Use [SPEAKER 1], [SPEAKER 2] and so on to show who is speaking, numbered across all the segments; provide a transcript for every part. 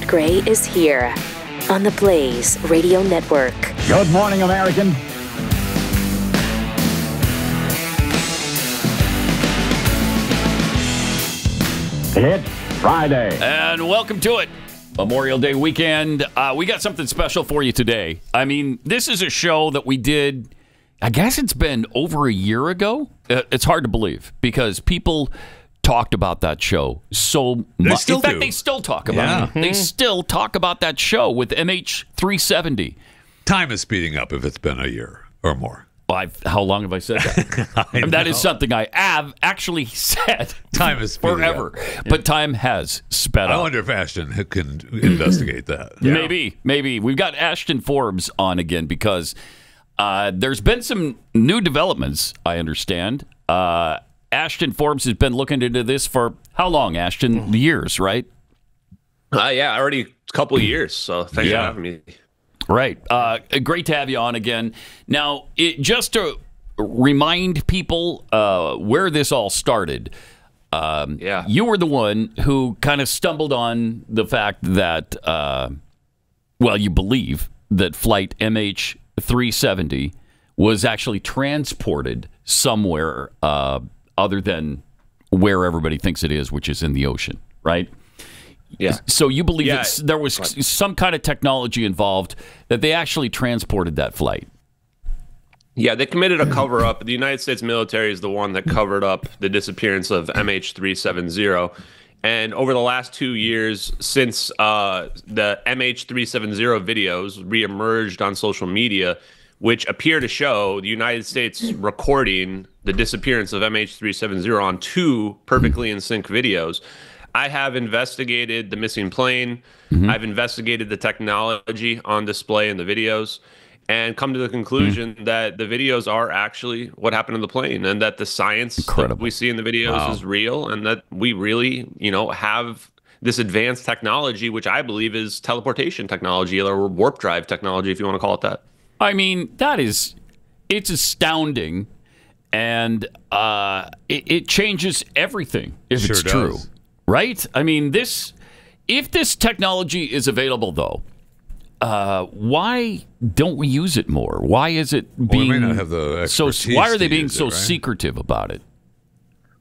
[SPEAKER 1] Gray is here on the Blaze Radio Network.
[SPEAKER 2] Good morning, American. It's Friday.
[SPEAKER 3] And welcome to it. Memorial Day weekend. We got something special for you today. I mean, this is a show that we did, I guess it's been over a year ago. It's hard to believe because people talked about that show so much. In fact, they still talk about it. They still talk about that show with MH370.
[SPEAKER 4] Time is speeding up if it's been a year or more.
[SPEAKER 3] How long have I said that? That is something I have actually said.
[SPEAKER 4] Time is speeding
[SPEAKER 3] forever,
[SPEAKER 4] up.
[SPEAKER 3] But time has sped up.
[SPEAKER 4] I wonder if Ashton can investigate that.
[SPEAKER 3] Maybe. We've got Ashton Forbes on again because there's been some new developments, I understand. Ashton Forbes has been looking into this for how long, Ashton? Years, right?
[SPEAKER 5] Yeah, already a couple of years, so thanks for having me.
[SPEAKER 3] Right. Great to have you on again. Now, just to remind people where this all started, you were the one who kind of stumbled on the fact that, you believe that flight MH370 was actually transported somewhere other than where everybody thinks it is, which is in the ocean, right?
[SPEAKER 5] Yeah.
[SPEAKER 3] So you believe that there was some kind of technology involved that they actually transported that flight?
[SPEAKER 5] Yeah, they committed a cover-up. The United States military is the one that covered up the disappearance of MH370. And over the last 2 years, since the MH370 videos reemerged on social media, which appear to show the United States recording the disappearance of MH370 on two perfectly in sync videos, I have investigated the missing plane. I've investigated the technology on display in the videos and come to the conclusion that the videos are actually what happened in the plane and that the science that we see in the videos is real and that we really, have this advanced technology, which I believe is teleportation technology or warp drive technology, if you want to call it that.
[SPEAKER 3] I mean, it's astounding and it changes everything if it's true. Right? I mean, if this technology is available, though, why don't we use it more? Why is it being
[SPEAKER 4] we may not have the expertise
[SPEAKER 3] why are they being so
[SPEAKER 4] right?
[SPEAKER 3] secretive about it?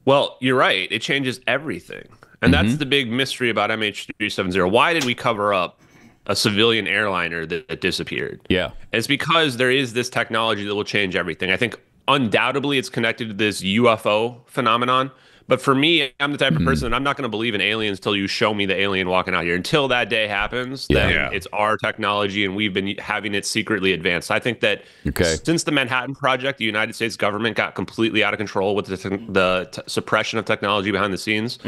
[SPEAKER 5] Well, you're right. It changes everything. And that's the big mystery about MH370. Why did we cover up a civilian airliner that disappeared?
[SPEAKER 3] Yeah.
[SPEAKER 5] It's because there is this technology that will change everything. I think undoubtedly it's connected to this UFO phenomenon. But for me, I'm the type of person that I'm not going to believe in aliens until you show me the alien walking out here. Until that day happens, then it's our technology, and we've been having it secretly advanced. I think that since the Manhattan Project, the United States government got completely out of control with the suppression of technology behind the scenes,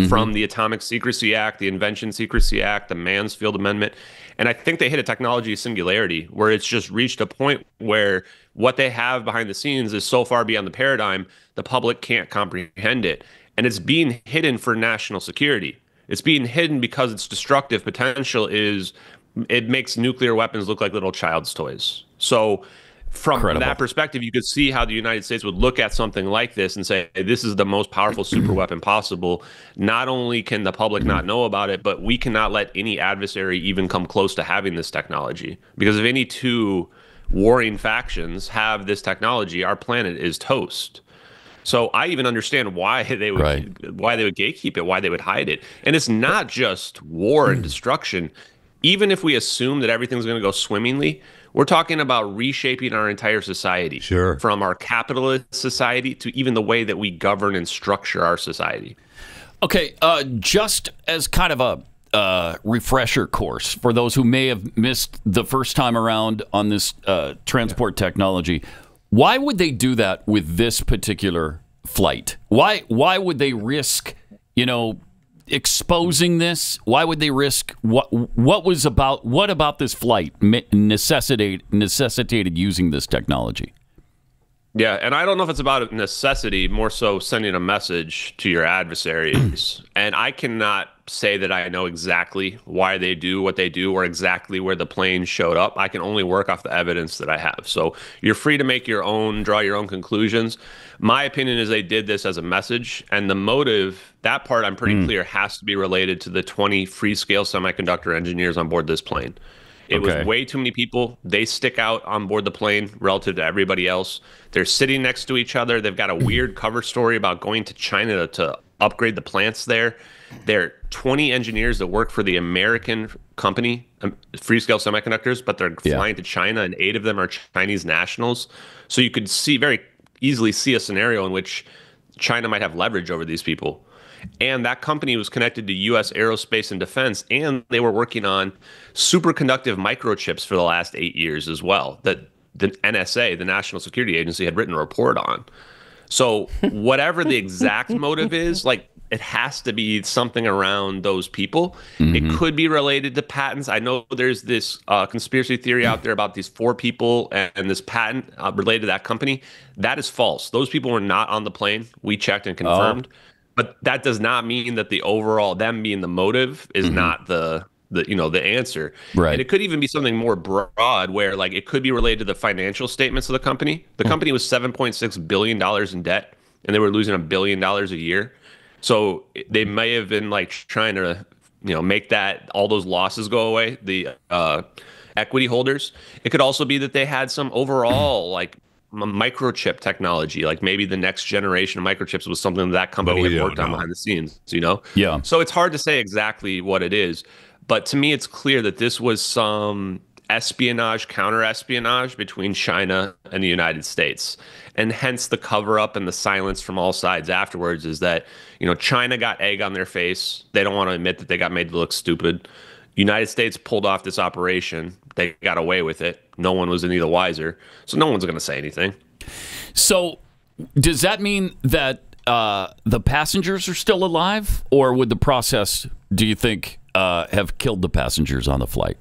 [SPEAKER 5] from the Atomic Secrecy Act, the Invention Secrecy Act, the Mansfield Amendment. And I think they hit a technology singularity where it's just reached a point where what they have behind the scenes is so far beyond the paradigm, the public can't comprehend it. And it's being hidden for national security. It's being hidden because its destructive potential it makes nuclear weapons look like little child's toys. So from that perspective, you could see how the United States would look at something like this and say, hey, this is the most powerful super weapon possible. Not only can the public not know about it, but we cannot let any adversary even come close to having this technology. Because if any two warring factions have this technology, our planet is toast. So I even understand why they would gatekeep it, why they would hide it. And it's not just war and destruction. Even if we assume that everything's going to go swimmingly, we're talking about reshaping our entire society.
[SPEAKER 4] Sure.
[SPEAKER 5] From our capitalist society to even the way that we govern and structure our society.
[SPEAKER 3] Okay, just as kind of a refresher course for those who may have missed the first time around on this transport technology, why would they do that with this particular flight? Why would they risk, exposing this? Why would they risk what about this flight necessitated using this technology?
[SPEAKER 5] Yeah, and I don't know if it's about a necessity, more so sending a message to your adversaries. And I cannot say that I know exactly why they do what they do or exactly where the plane showed up. I can only work off the evidence that I have. So you're free to make your own, draw your own conclusions. My opinion is they did this as a message, and the motive, that part I'm pretty clear, has to be related to the 20 free-scale semiconductor engineers on board this plane. It was way too many people. They stick out on board the plane relative to everybody else. They're sitting next to each other. They've got a weird cover story about going to China to upgrade the plants there. There are 20 engineers that work for the American company, Freescale Semiconductors, but they're flying to China, and 8 of them are Chinese nationals. So you could very easily see a scenario in which China might have leverage over these people. And that company was connected to U.S. aerospace and defense, and they were working on superconductive microchips for the last 8 years as well, that the NSA, the National Security Agency, had written a report on. So whatever the exact motive is, like, it has to be something around those people. It could be related to patents. I know there's this conspiracy theory out there about these 4 people and this patent related to that company. That is false. Those people were not on the plane. We checked and confirmed. But that does not mean that the overall, them being the motive, is not the answer.
[SPEAKER 3] Right.
[SPEAKER 5] And it could even be something more broad, where like it could be related to the financial statements of the company. The company was $7.6 billion in debt, and they were losing $1 billion a year. So they may have been like trying to, make that, all those losses go away, the equity holders. It could also be that they had some overall like microchip technology, like maybe the next generation of microchips was something that company had worked on behind the scenes,
[SPEAKER 3] Yeah.
[SPEAKER 5] So it's hard to say exactly what it is, but to me, it's clear that this was some espionage, counter-espionage between China and the United States. And hence the cover-up and the silence from all sides afterwards is that, China got egg on their face. They don't want to admit that they got made to look stupid. United States pulled off this operation. They got away with it. No one was any the wiser. So no one's going to say anything.
[SPEAKER 3] So does that mean that the passengers are still alive? Or would the process, do you think, have killed the passengers on the flight?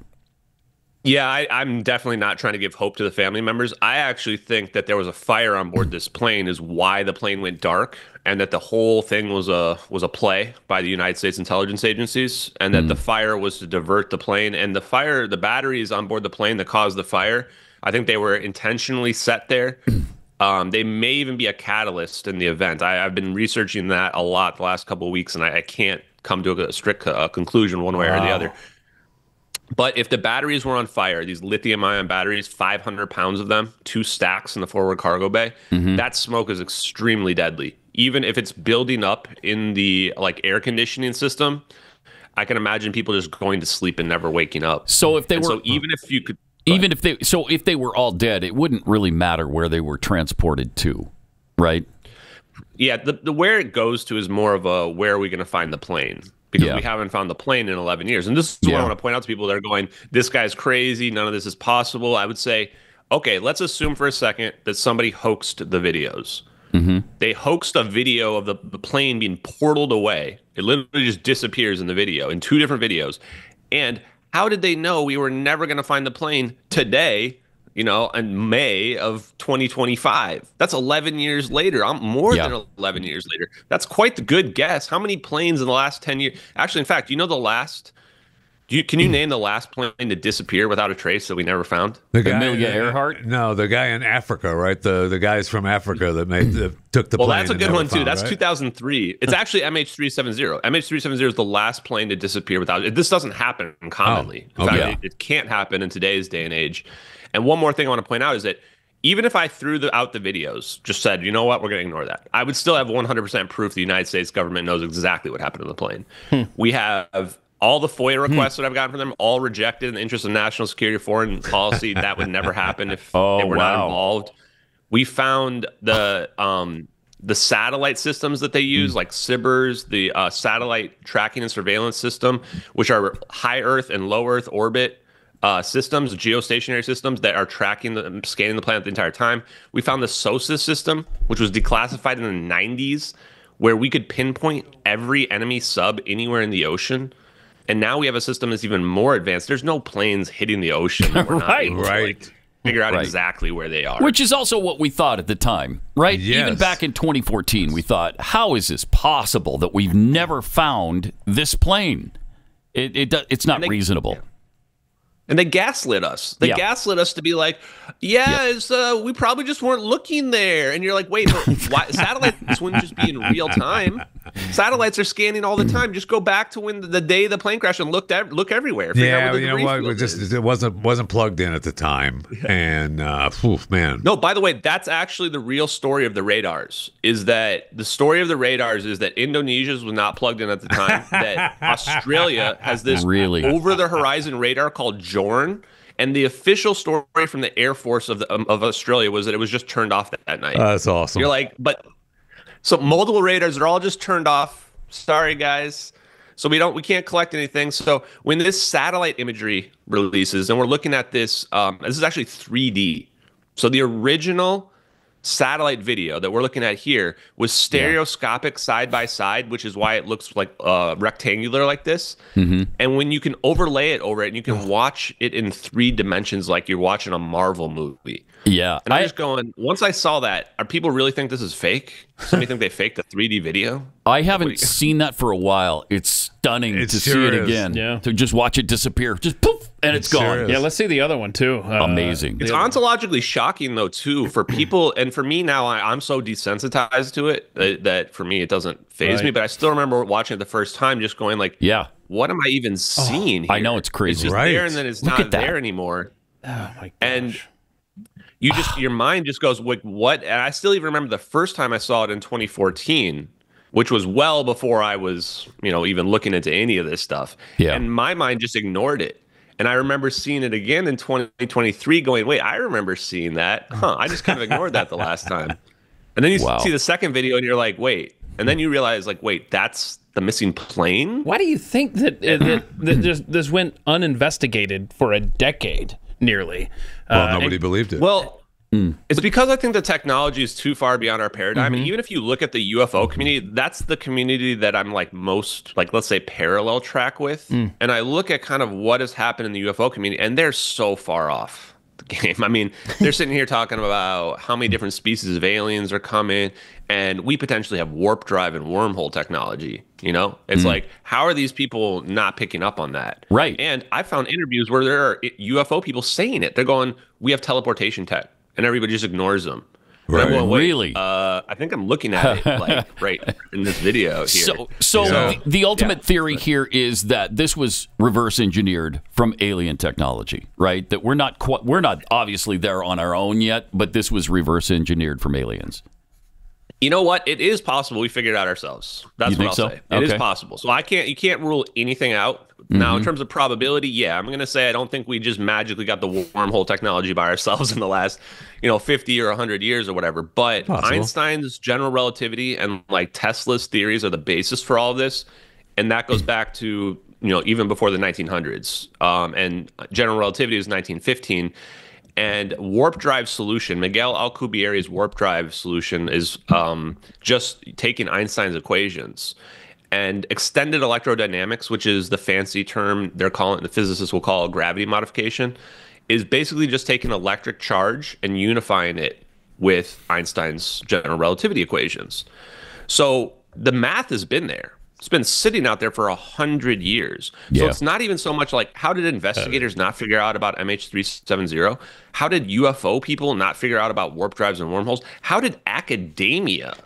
[SPEAKER 5] Yeah, I'm definitely not trying to give hope to the family members. I actually think that there was a fire on board this plane is why the plane went dark, and that the whole thing was a play by the United States intelligence agencies, and that the fire was to divert the plane. And the batteries on board the plane that caused the fire, I think they were intentionally set there. They may even be a catalyst in the event. I've been researching that a lot the last couple of weeks, and I can't come to a strict conclusion one way or the other. But if the batteries were on fire, these lithium-ion batteries, 500 pounds of them, 2 stacks in the forward cargo bay, that smoke is extremely deadly. Even if it's building up in the air conditioning system, I can imagine people just going to sleep and never waking up.
[SPEAKER 3] So if they were,
[SPEAKER 5] so even if you could,
[SPEAKER 3] if they were all dead, it wouldn't really matter where they were transported to, right?
[SPEAKER 5] Yeah, the where it goes to is more of a where are we going to find the plane? Because we haven't found the plane in 11 years. And this is what I want to point out to people that are going, this guy's crazy, none of this is possible. I would say, okay, let's assume for a second that somebody hoaxed the videos. They hoaxed a video of the plane being portaled away. It literally just disappears in the video, in 2 different videos. And how did they know we were never going to find the plane today, in May of 2025? That's 11 years later. More than 11 years later. That's quite the good guess. How many planes in the last 10 years? Actually, in fact, can you name the last plane to disappear without a trace that we never found?
[SPEAKER 3] Amelia Earhart?
[SPEAKER 4] No, the guy in Africa, right? The guys from Africa that took the plane.
[SPEAKER 5] Well, that's a good one, too. That's
[SPEAKER 4] right?
[SPEAKER 5] 2003. It's actually MH370. MH370 is the last plane to disappear without it. This doesn't happen commonly. In fact, it can't happen in today's day and age. And one more thing I want to point out is that even if I threw out the videos, just said, you know what, we're going to ignore that, I would still have 100% proof the United States government knows exactly what happened to the plane. We have all the FOIA requests that I've gotten from them, all rejected in the interest of national security, foreign policy. That would never happen if they were not involved. We found the satellite systems that they use, like SIBRs, the satellite tracking and surveillance system, which are high Earth and low Earth orbit systems, geostationary systems that are scanning the planet the entire time. We found the SOSUS system, which was declassified in the 90s, where we could pinpoint every enemy sub anywhere in the ocean. And now we have a system that's even more advanced. There's no planes hitting the ocean. That we're not able to, figure out exactly where they are.
[SPEAKER 3] Which is also what we thought at the time, right?
[SPEAKER 4] Yes.
[SPEAKER 3] Even back in 2014, we thought, how is this possible that we've never found this plane? It's not reasonable.
[SPEAKER 5] Yeah. And they gaslit us. They gaslit us to be like, we probably just weren't looking there. And you're like, wait, why? Satellites wouldn't just be in real time. Satellites are scanning all the time. Just go back to when the day the plane crashed and look everywhere.
[SPEAKER 4] Yeah, you know what? It wasn't plugged in at the time. And, man.
[SPEAKER 5] No, by the way, that's actually the real story of the radars, is that the story of the radars is that Indonesia's was not plugged in at the time, that Australia has this over-the-horizon radar called Jorn, and the official story from the Air Force of Australia was that it was just turned off that night.
[SPEAKER 4] That's awesome.
[SPEAKER 5] You're like, so multiple radars are all just turned off. Sorry, guys. So we can't collect anything. So when this satellite imagery releases, and we're looking at this, this is actually 3D. So the original satellite video that we're looking at here was stereoscopic side by side, which is why it looks like rectangular like this. And when you can overlay it over it, and you can watch it in 3 dimensions like you're watching a Marvel movie.
[SPEAKER 3] Yeah.
[SPEAKER 5] And I'm just going, once I saw that, are people really think this is fake? Somebody think they faked the 3D video?
[SPEAKER 3] I haven't seen that for a while. It's stunning to see it again.
[SPEAKER 6] Yeah.
[SPEAKER 3] To just watch it disappear. Just poof, and it's gone.
[SPEAKER 6] Yeah, let's see the other one, too.
[SPEAKER 3] Amazing.
[SPEAKER 5] It's ontologically shocking, though, too, for people. And for me now, I'm so desensitized to it that for me, it doesn't faze me. But I still remember watching it the first time just going like, what am I even seeing here?
[SPEAKER 3] I know, it's crazy.
[SPEAKER 5] It's just there, and then it's not there anymore.
[SPEAKER 6] Oh, my gosh.
[SPEAKER 5] And your mind just goes, like, what? And I still even remember the first time I saw it in 2014, which was well before I was, even looking into any of this stuff.
[SPEAKER 3] Yeah.
[SPEAKER 5] And my mind just ignored it. And I remember seeing it again in 2023 going, wait, I remember seeing that. I just kind of ignored that the last time. And then you see the second video and you're like, wait. And then you realize, like, wait, that's the missing plane?
[SPEAKER 6] Why do you think that this went uninvestigated for a decade, nearly?
[SPEAKER 4] Well, nobody believed it.
[SPEAKER 5] Well, it's because I think the technology is too far beyond our paradigm. And even if you look at the UFO community, that's the community that I'm like most, like, let's say, parallel track with. And I look at kind of what has happened in the UFO community, and they're so far off the game. I mean, they're sitting here talking about how many different species of aliens are coming, and we potentially have warp drive and wormhole technology. It's like, how are these people not picking up on that?
[SPEAKER 3] Right.
[SPEAKER 5] And I found interviews where there are UFO people saying it. They're going, we have teleportation tech. And everybody just ignores them.
[SPEAKER 4] Right.
[SPEAKER 5] I'm going,
[SPEAKER 3] Really?
[SPEAKER 5] I think I'm looking at it like right in this video here.
[SPEAKER 3] So the ultimate theory here is that this was reverse engineered from alien technology, right? That we're not obviously there on our own yet, but this was reverse engineered from aliens.
[SPEAKER 5] You know what? It is possible we figured it out ourselves. That's what I'll say. It is possible. So you can't rule anything out. Now, in terms of probability, I'm going to say I don't think we just magically got the wormhole technology by ourselves in the last, 50 or 100 years or whatever. But Einstein's general relativity and like Tesla's theories are the basis for all of this. And that goes back to, even before the 1900s. And general relativity is 1915. And warp drive solution, Miguel Alcubierre's warp drive solution is just taking Einstein's equations. And extended electrodynamics, which is the fancy term the physicists will call gravity modification, is basically just taking electric charge and unifying it with Einstein's general relativity equations. So the math has been there. It's been sitting out there for 100 years. So it's not even so much like, how did investigators not figure out about MH370? How did UFO people not figure out about warp drives and wormholes? How did academia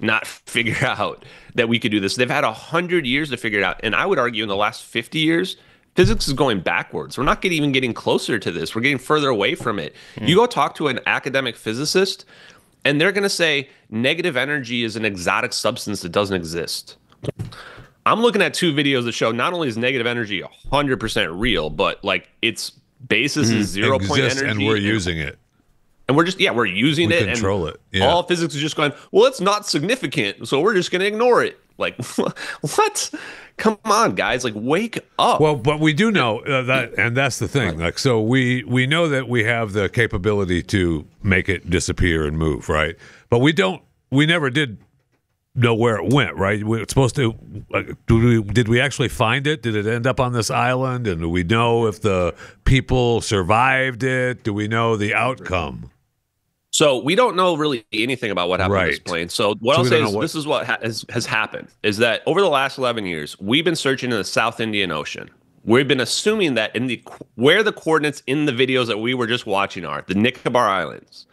[SPEAKER 5] not figure out that we could do this? They've had 100 years to figure it out. And I would argue in the last 50 years, physics is going backwards. We're not even getting closer to this. We're getting further away from it. You go talk to an academic physicist, and they're going to say negative energy is an exotic substance that doesn't exist. I'm looking at 2 videos that show not only is negative energy 100% real, but like its basis is 0 point energy.
[SPEAKER 4] And we're using it.
[SPEAKER 5] And we're using it.
[SPEAKER 4] Control
[SPEAKER 5] and
[SPEAKER 4] it. Yeah.
[SPEAKER 5] All physics is just going, well, it's not significant, so we're just going to ignore it. Like, what? Come on, guys. Like, wake up.
[SPEAKER 4] Well, but we do know that, and that's the thing. Like, so we know that we have the capability to make it disappear and move, right? But we never did know where it went, right? We're supposed to. Did we actually find it? Did it end up on this island? And do we know if the people survived it? Do we know the outcome?
[SPEAKER 5] So we don't know really anything about what happened to this plane. So what I'll say is this is what has happened, is that over the last 11 years, we've been searching in the South Indian Ocean. We've been assuming that where the coordinates in the videos that we were just watching are, the Nicobar Islands.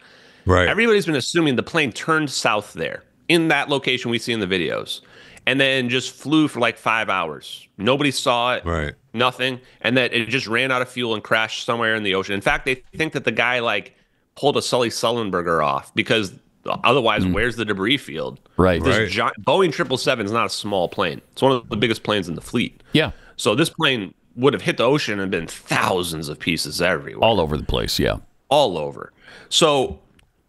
[SPEAKER 4] Right.
[SPEAKER 5] Everybody's been assuming the plane turned south there, in that location we see in the videos, and then just flew for like 5 hours. Nobody saw it.
[SPEAKER 4] Right.
[SPEAKER 5] Nothing. And that it just ran out of fuel and crashed somewhere in the ocean. In fact, they think that the guy pulled a Sully Sullenberger off, because otherwise, where's the debris field?
[SPEAKER 3] Right.
[SPEAKER 5] Boeing 777 is not a small plane. It's one of the biggest planes in the fleet.
[SPEAKER 3] Yeah.
[SPEAKER 5] So this plane would have hit the ocean and been thousands of pieces everywhere.
[SPEAKER 3] All over the place, yeah.
[SPEAKER 5] All over. So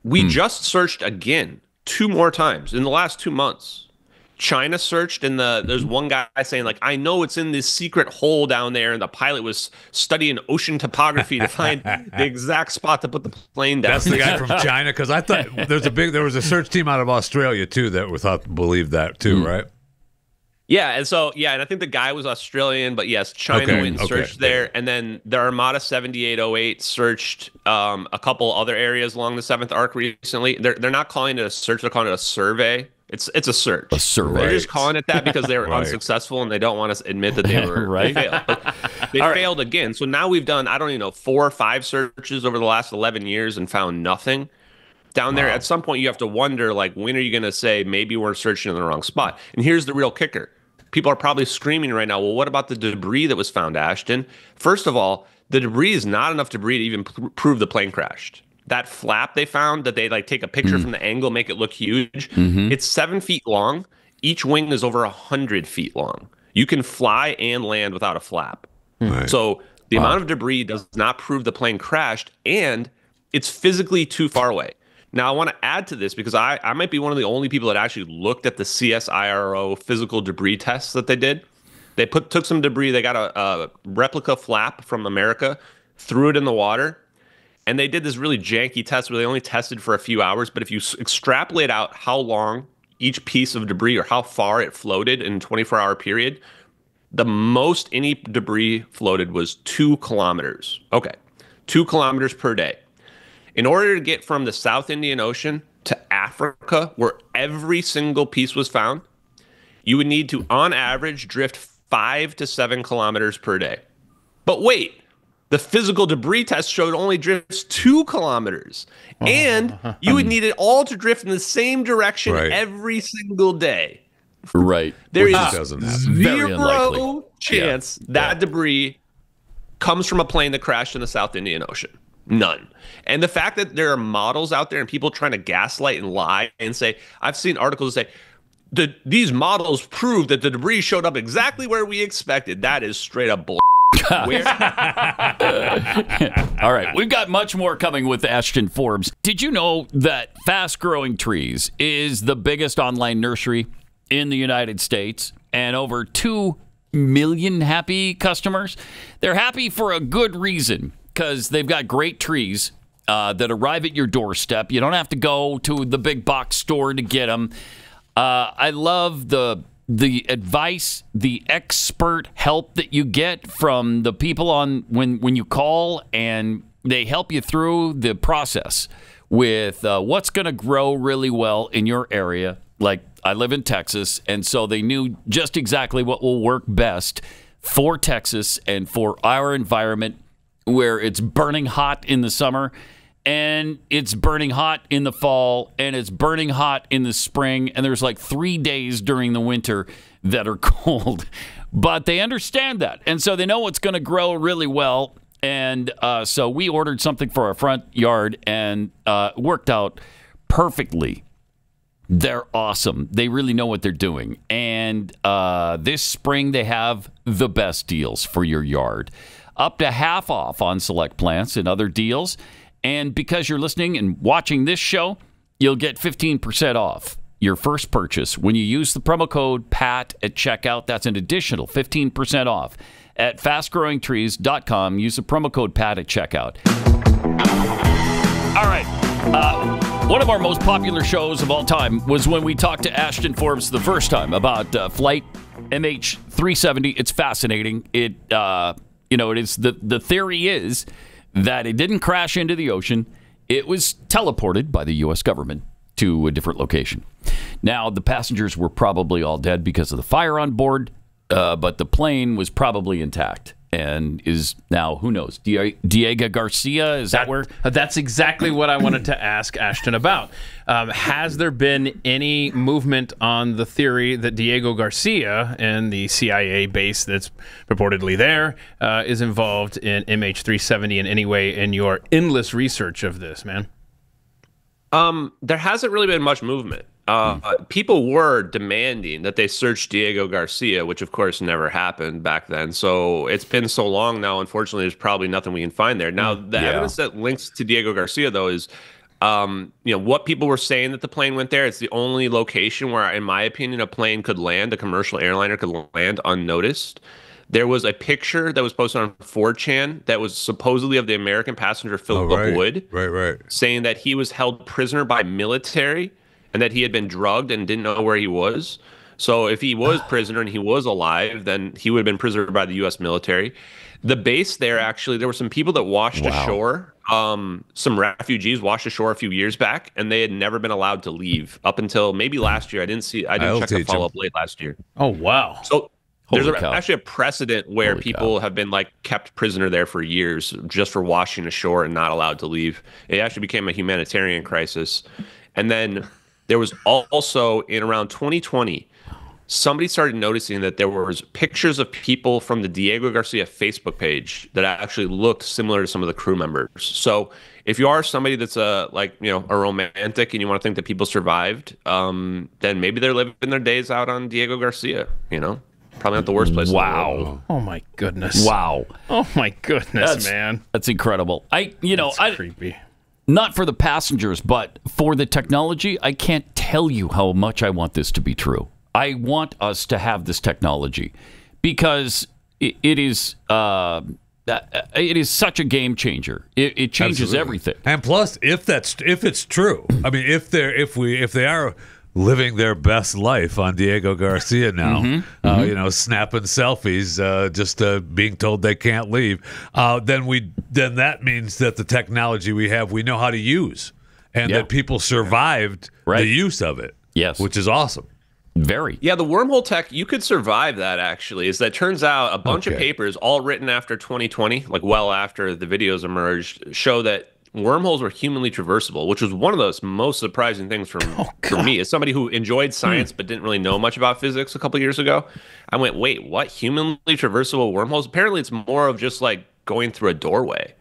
[SPEAKER 5] we just searched again 2 more times in the last 2 months. China searched, and there's one guy saying, I know it's in this secret hole down there, and the pilot was studying ocean topography to find the exact spot to put the plane down.
[SPEAKER 4] That's the guy from China, because I thought there was a search team out of Australia too that believed that too, right?
[SPEAKER 5] Yeah, and I think the guy was Australian, but yes, China went and searched there, and then the Armada 7808 searched a couple other areas along the 7th Arc recently. They're not calling it a search; they're calling it a survey. It's a search.
[SPEAKER 3] A survey.
[SPEAKER 5] They're just calling it that because they were unsuccessful, and they don't want to admit that they were they failed. But they failed again. So now we've done, I don't even know, 4 or 5 searches over the last 11 years and found nothing down there. At some point, you have to wonder, when are you going to say maybe we're searching in the wrong spot? And here's the real kicker. People are probably screaming right now, well, what about the debris that was found, Ashton? First of all, the debris is not enough debris to even prove the plane crashed. That flap they found, that they take a picture from the angle, make it look huge. It's 7 feet long. Each wing is over 100 feet long. You can fly and land without a flap. Right. So the amount of debris does not prove the plane crashed, and it's physically too far away. Now, I want to add to this, because I might be one of the only people that actually looked at the CSIRO physical debris tests that they did. They took some debris. They got a replica flap from America, threw it in the water, and they did this really janky test where they only tested for a few hours. But if you extrapolate out how long each piece of debris or how far it floated in a 24-hour period, the most any debris floated was 2 kilometers. Okay, 2 kilometers per day. In order to get from the South Indian Ocean to Africa, where every single piece was found, you would need to, on average, drift 5 to 7 kilometers per day. But wait, the physical debris test showed only drifts 2 kilometers. And you would need it all to drift in the same direction every single day.
[SPEAKER 3] Right.
[SPEAKER 5] There
[SPEAKER 3] Which
[SPEAKER 5] is zero chance that debris comes from a plane that crashed in the South Indian Ocean. None. And the fact that there are models out there and people trying to gaslight and lie and say, I've seen articles that say, these models prove that the debris showed up exactly where we expected. That is straight up bull.
[SPEAKER 3] All right, we've got much more coming with Ashton Forbes. Did you know that Fast Growing Trees is the biggest online nursery in the United States, and over 2 million happy customers? They're happy for a good reason, because they've got great trees that arrive at your doorstep. You don't have to go to the big box store to get them. I love the advice, the expert help that you get from the people on when you call, and they help you through the process with what's going to grow really well in your area. Like, I live in Texas, and so they knew just exactly what will work best for Texas and for our environment, where it's burning hot in the summer, and it's burning hot in the fall, and it's burning hot in the spring, and there's 3 days during the winter that are cold. But they understand that, and so they know what's going to grow really well. And so we ordered something for our front yard, and worked out perfectly. They're awesome. They really know what they're doing. And this spring, they have the best deals for your yard. Up to half off on select plants and other deals. And because you're listening and watching this show, you'll get 15% off your first purchase when you use the promo code PAT at checkout. That's an additional 15% off at fastgrowingtrees.com. Use the promo code PAT at checkout. All right. One of our most popular shows of all time was when we talked to Ashton Forbes the first time about flight MH370. It's fascinating. It is the theory is that it didn't crash into the ocean. It was teleported by the U.S. government to a different location. Now, the passengers were probably all dead because of the fire on board, but the plane was probably intact and is now, who knows, Diego Garcia, is that where?
[SPEAKER 6] That's exactly what I wanted to ask Ashton about. Has there been any movement on the theory that Diego Garcia and the CIA base that's purportedly there is involved in MH370 in any way in your endless research of this, man?
[SPEAKER 5] There hasn't really been much movement. People were demanding that they search Diego Garcia, which of course never happened back then. So it's been so long now. Unfortunately, there's probably nothing we can find there. Now, the evidence that links to Diego Garcia, though, is what people were saying that the plane went there. It's the only location where, in my opinion, a plane could land, a commercial airliner could land unnoticed. There was a picture that was posted on 4chan that was supposedly of the American passenger Philip Wood, saying that he was held prisoner by military and that he had been drugged and didn't know where he was. So if he was prisoner and he was alive, then he would have been prisoner by the U.S. military. The base there, actually, there were some people that washed ashore. Some refugees washed ashore a few years back, and they had never been allowed to leave up until maybe last year. I didn't check the follow-up late last year.
[SPEAKER 6] Oh, wow.
[SPEAKER 5] So there's actually a precedent where people have been kept prisoner there for years just for washing ashore and not allowed to leave. It actually became a humanitarian crisis. And then there was also, in around 2020, somebody started noticing that there was pictures of people from the Diego Garcia Facebook page that actually looked similar to some of the crew members. So if you are somebody that's a romantic and you want to think that people survived, then maybe they're living their days out on Diego Garcia, Probably not the worst place in the world.
[SPEAKER 6] Oh, my goodness.
[SPEAKER 3] Wow.
[SPEAKER 6] Oh, my goodness, man.
[SPEAKER 3] That's incredible.
[SPEAKER 6] That's creepy.
[SPEAKER 3] Not for the passengers, but for the technology, I can't tell you how much I want this to be true. I want us to have this technology because it is such a game changer. It changes everything.
[SPEAKER 4] And plus, if it's true, I mean, if they are living their best life on Diego Garcia now, snapping selfies, just being told they can't leave, then that means that the technology we have, we know how to use, and that people survived the use of it.
[SPEAKER 3] Yes,
[SPEAKER 4] which is awesome.
[SPEAKER 3] Very.
[SPEAKER 5] Yeah, the wormhole tech, you could survive that, actually. Is that turns out a bunch of papers, all written after 2020, well after the videos emerged, show that wormholes were humanly traversable, which was one of those most surprising things for me. As somebody who enjoyed science but didn't really know much about physics a couple years ago, I went, wait, what? Humanly traversable wormholes? Apparently it's more of just going through a doorway.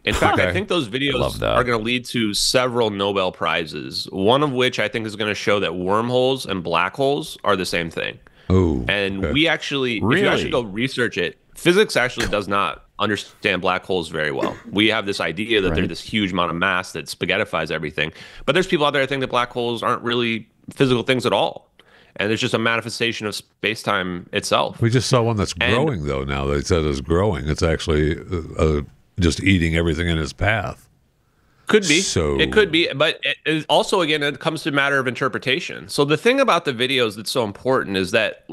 [SPEAKER 5] In fact, I think those videos are going to lead to several Nobel Prizes, one of which I think is going to show that wormholes and black holes are the same thing. We actually, if you actually go research it, physics actually does not understand black holes very well. We have this idea that they're this huge amount of mass that spaghettifies everything. But there's people out there that think that black holes aren't really physical things at all. And it's just a manifestation of space-time itself.
[SPEAKER 4] We just saw one that's growing, though, now. They said it's growing. It's actually just eating everything in its path.
[SPEAKER 5] Could be. It could be. But it also, again, it comes to a matter of interpretation. So the thing about the videos that's so important is that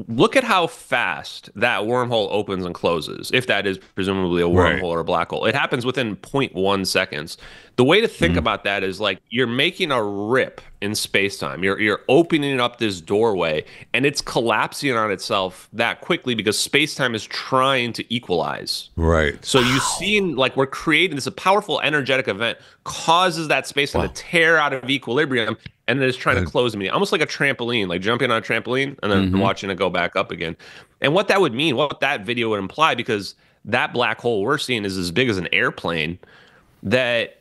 [SPEAKER 5] look at how fast that wormhole opens and closes, if that is presumably a wormhole or a black hole. It happens within 0.1 seconds. The way to think about that is you're making a rip in space-time. You're opening up this doorway, and it's collapsing on itself that quickly because space-time is trying to equalize.
[SPEAKER 4] Right.
[SPEAKER 5] So you've seen, we're creating this, a powerful energetic event causes that space-time to tear out of equilibrium, and then it's trying to close immediately. Almost like a trampoline, like jumping on a trampoline and then watching it go back up again. And what that would mean, what that video would imply, because that black hole we're seeing is as big as an airplane, that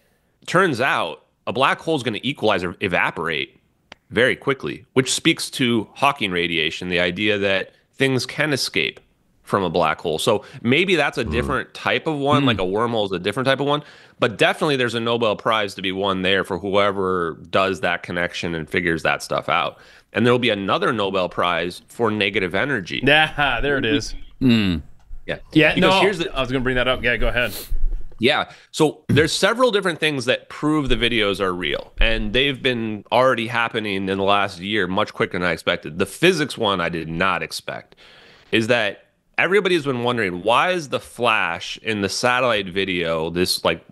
[SPEAKER 5] turns out a black hole is going to equalize or evaporate very quickly, which speaks to Hawking radiation, the idea that things can escape from a black hole. So maybe that's a different type of one, like a wormhole is a different type of one, but definitely there's a Nobel Prize to be won there for whoever does that connection and figures that stuff out. And there'll be another Nobel Prize for negative energy.
[SPEAKER 6] Yeah, there it is.
[SPEAKER 5] Yeah.
[SPEAKER 6] Yeah, no, I was going to bring that up. Yeah, go ahead.
[SPEAKER 5] Yeah. So there's several different things that prove the videos are real. and they've been already happening in the last year much quicker than I expected. The physics one I did not expect is that everybody's been wondering, why is the flash in the satellite video, this like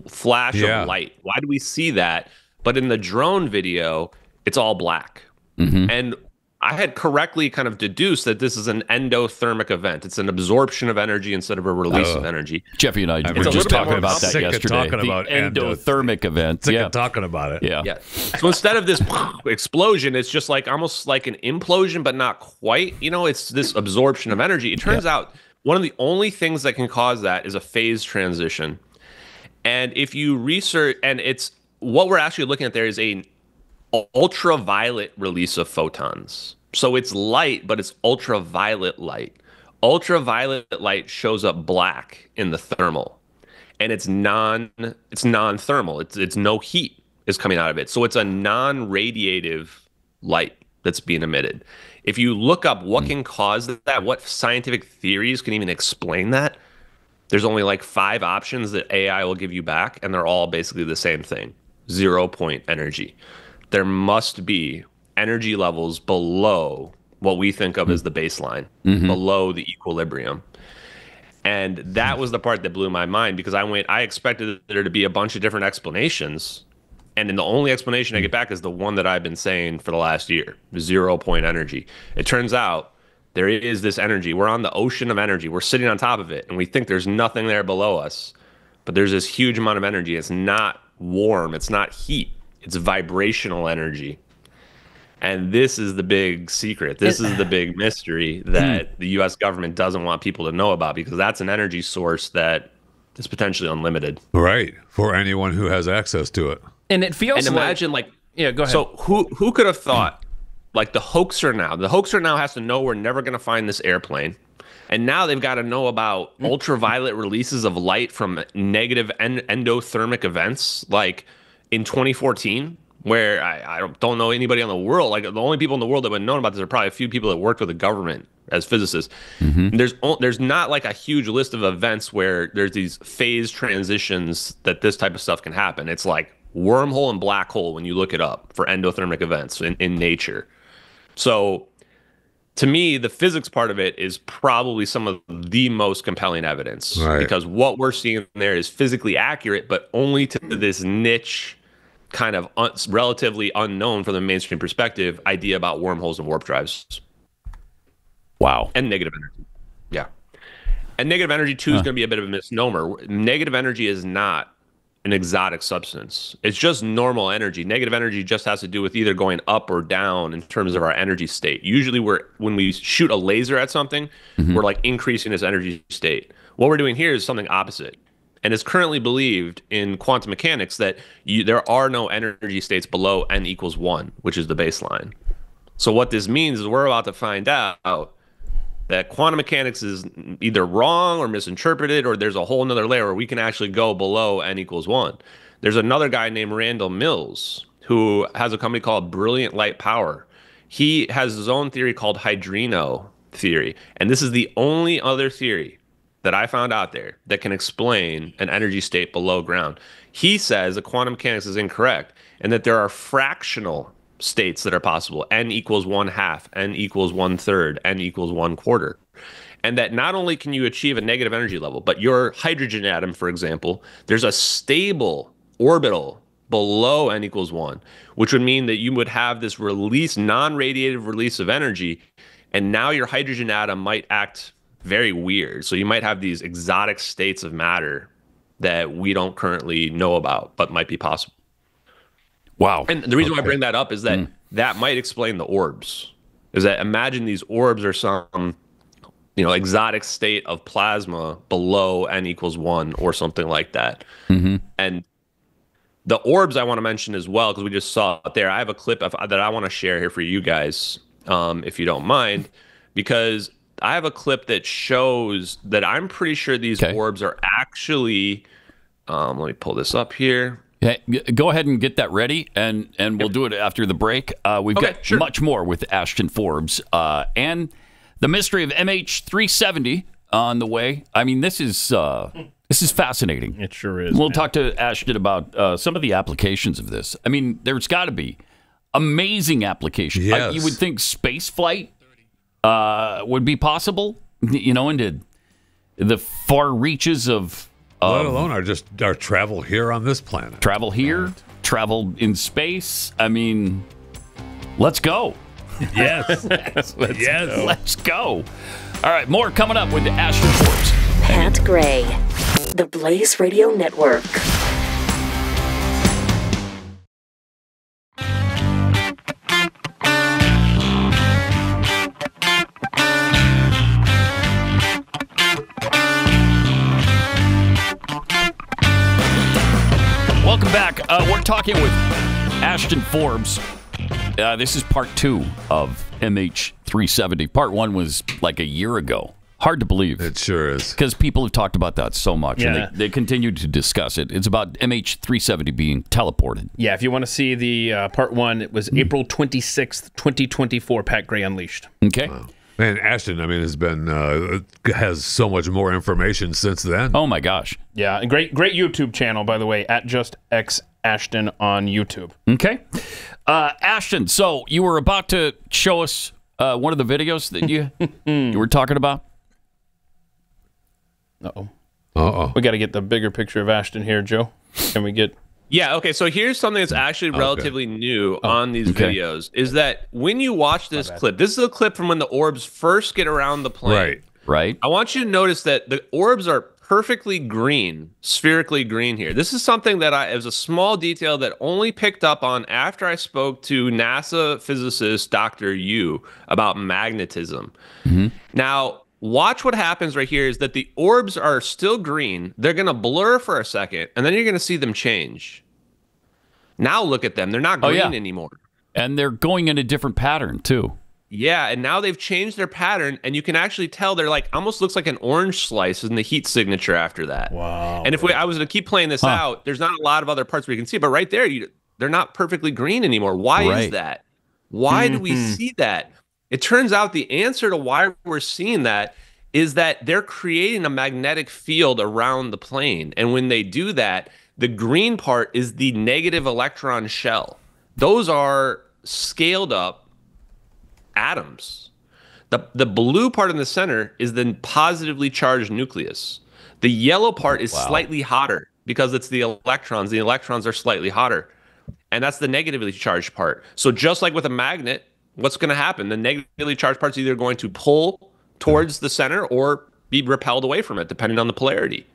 [SPEAKER 5] flash of light? Why do we see that? But in the drone video, it's all black. And I had correctly kind of deduced that this is an endothermic event. It's an absorption of energy instead of a release of energy.
[SPEAKER 3] Jeffy and I were just talking about that yesterday.
[SPEAKER 4] Talking
[SPEAKER 3] the
[SPEAKER 4] about
[SPEAKER 3] endothermic event.
[SPEAKER 4] Sick of talking about it.
[SPEAKER 5] Yeah. So instead of this explosion, it's just like almost like an implosion, but not quite. You know, it's this absorption of energy. It turns out one of the only things that can cause that is a phase transition. And if you research, and it's what we're actually looking at there is a ultraviolet release of photons. So it's light, but it's ultraviolet light. Ultraviolet light shows up black in the thermal, and it's non-thermal. It's no heat is coming out of it. So it's a non-radiative light that's being emitted. If you look up what can cause that, what scientific theories can even explain that, there's only like 5 options that AI will give you back, and they're all basically the same thing: 0-point energy. There must be energy levels below what we think of as the baseline, below the equilibrium. And that was the part that blew my mind, because I expected there to be a bunch of different explanations. And then the only explanation I get back is the one that I've been saying for the last year: 0-point energy. It turns out there is this energy. We're on the ocean of energy. We're sitting on top of it, and we think there's nothing there below us. But there's this huge amount of energy. It's not warm. It's not heat. It's vibrational energy. And this is the big secret. This is the big mystery that the U.S. government doesn't want people to know about, because that's an energy source that is potentially unlimited.
[SPEAKER 4] Right. For anyone who has access to it.
[SPEAKER 6] And it feels
[SPEAKER 5] and imagine like
[SPEAKER 6] yeah, go ahead.
[SPEAKER 5] So who could have thought, like, the hoaxer now has to know we're never going to find this airplane. And now they've got to know about ultraviolet releases of light from negative endothermic events, like in 2014, where I don't know anybody in the world. Like, the only people in the world that would have known about this are probably a few people that worked with the government as physicists. There's not like a huge list of events where there's these phase transitions that this type of stuff can happen. It's like wormhole and black hole when you look it up for endothermic events in nature. So to me, the physics part of it is probably some of the most compelling evidence, because what we're seeing there is physically accurate, but only to this niche, kind of relatively unknown from the mainstream perspective, idea about wormholes and warp drives.
[SPEAKER 3] Wow.
[SPEAKER 5] And negative energy. Yeah. And negative energy, too, is going to be a bit of a misnomer. Negative energy is not an exotic substance. It's just normal energy. Negative energy just has to do with either going up or down in terms of our energy state. Usually when we shoot a laser at something, we're like increasing its energy state. What we're doing here is something opposite. And it's currently believed in quantum mechanics that there are no energy states below n equals 1, which is the baseline. So what this means is we're about to find out that quantum mechanics is either wrong or misinterpreted, or there's a whole nother layer where we can actually go below n equals 1. There's another guy named Randall Mills who has a company called Brilliant Light Power. He has his own theory called hydrino theory. And this is the only other theory that I found out there that can explain an energy state below ground. He says that quantum mechanics is incorrect and that there are fractional states that are possible: n equals 1/2, n equals 1/3, n equals 1/4. And that not only can you achieve a negative energy level, but your hydrogen atom, for example, there's a stable orbital below n equals 1, which would mean that you would have this release, non-radiative release of energy, and now your hydrogen atom might act very weird. So you might have these exotic states of matter that we don't currently know about, but might be possible.
[SPEAKER 3] Wow.
[SPEAKER 5] And the reason why I bring that up is that that might explain the orbs. Is that, imagine these orbs are some, exotic state of plasma below n equals 1 or something like that. And the orbs I want to mention as well, because we just saw it there. I have a clip that I want to share here for you guys, if you don't mind, because I have a clip that shows that I'm pretty sure these orbs are actually, let me pull this up here.
[SPEAKER 3] Yeah, go ahead and get that ready, and we'll do it after the break. We've got much more with Ashton Forbes and the mystery of MH370 on the way. I mean, this is This is fascinating.
[SPEAKER 6] It sure is.
[SPEAKER 3] We'll talk to Ashton about some of the applications of this. I mean, there's got to be amazing applications.
[SPEAKER 4] Yes.
[SPEAKER 3] You would think space flight would be possible, into the far reaches of...
[SPEAKER 4] let alone our travel here on this planet.
[SPEAKER 3] Travel here, travel in space. I mean, let's go.
[SPEAKER 4] Yes.
[SPEAKER 3] Let's go. All right, more coming up with Ashton Forbes.
[SPEAKER 1] Pat Gray, the Blaze Radio Network.
[SPEAKER 3] Welcome back. We're talking with Ashton Forbes. This is part 2 of MH370. Part 1 was like a year ago. Hard to believe.
[SPEAKER 4] It sure is.
[SPEAKER 3] Because people have talked about that so much,
[SPEAKER 6] Yeah.
[SPEAKER 3] and they continue to discuss it. It's about MH370 being teleported.
[SPEAKER 6] Yeah, if you want to see the part 1, it was April 26th, 2024, Pat Gray Unleashed.
[SPEAKER 3] Okay.
[SPEAKER 4] Wow. And Ashton, I mean, has so much more information since then.
[SPEAKER 3] Oh, my gosh.
[SPEAKER 6] Yeah, a great YouTube channel, by the way, at JustXAshton on YouTube.
[SPEAKER 3] Okay. Ashton, so you were about to show us one of the videos that you were talking about?
[SPEAKER 6] Uh-oh. We got to get the bigger picture of Ashton here, Joe. Can we get...
[SPEAKER 5] Yeah, okay, so here's something that's actually relatively new on these videos, is that when you watch this clip, this is a clip from when the orbs first get around the plane.
[SPEAKER 3] Right.
[SPEAKER 5] I want you to notice that the orbs are perfectly green, spherically green here. This is something that it was a small detail that only picked up on after I spoke to NASA physicist Dr. Yu about magnetism. Now, watch what happens right here is that the orbs are still green. They're going to blur for a second, and then you're going to see them change. Now look at them. They're not green anymore.
[SPEAKER 3] And they're going in a different pattern, too.
[SPEAKER 5] Yeah, and now they've changed their pattern, and you can actually tell they're like almost looks like an orange slice in the heat signature after that.
[SPEAKER 6] Wow.
[SPEAKER 5] And if I was going to keep playing this out, there's not a lot of other parts where you can see, but right there, they're not perfectly green anymore. Why is that? Why do we see that? It turns out the answer to why we're seeing that is that they're creating a magnetic field around the plane. And when they do that, the green part is the negative electron shell. Those are scaled up atoms. The blue part in the center is the positively charged nucleus. The yellow part is slightly hotter because it's the electrons. The electrons are slightly hotter. And that's the negatively charged part. So just like with a magnet, what's going to happen? The negatively charged part's either going to pull towards the center or be repelled away from it, depending on the polarity.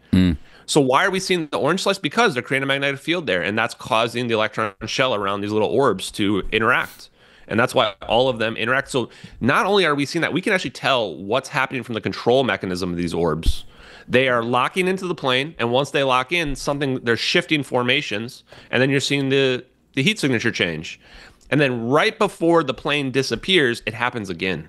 [SPEAKER 5] So why are we seeing the orange slice? Because they're creating a magnetic field there, and that's causing the electron shell around these little orbs to interact. And that's why all of them interact. So not only are we seeing that, we can actually tell what's happening from the control mechanism of these orbs. They are locking into the plane, and once they lock in, they're shifting formations, and then you're seeing the heat signature change. And then right before the plane disappears, it happens again.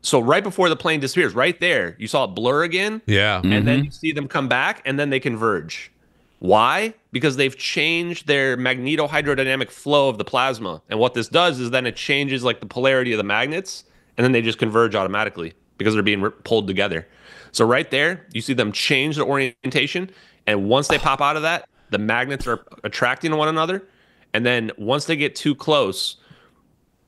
[SPEAKER 5] So right before the plane disappears, right there, you saw it blur again.
[SPEAKER 4] Yeah.
[SPEAKER 5] And then you see them come back, and then they converge. Why? Because they've changed their magnetohydrodynamic flow of the plasma. And what this does is then it changes like the polarity of the magnets, and then they just converge automatically because they're being pulled together. So right there, you see them change their orientation. And once they pop out of that, the magnets are attracting one another. And then once they get too close,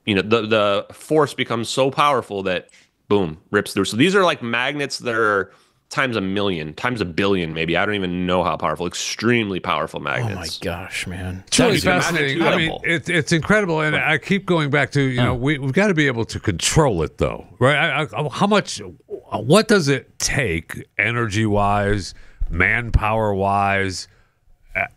[SPEAKER 5] the force becomes so powerful that, boom, rips through. So these are like magnets that are times a million, times a billion, maybe. I don't even know how powerful. Extremely powerful magnets.
[SPEAKER 6] Oh my gosh, man!
[SPEAKER 4] It's really fascinating. I mean, it's incredible, and I keep going back to we've got to be able to control it, though, right? How much? What does it take, energy-wise, manpower-wise?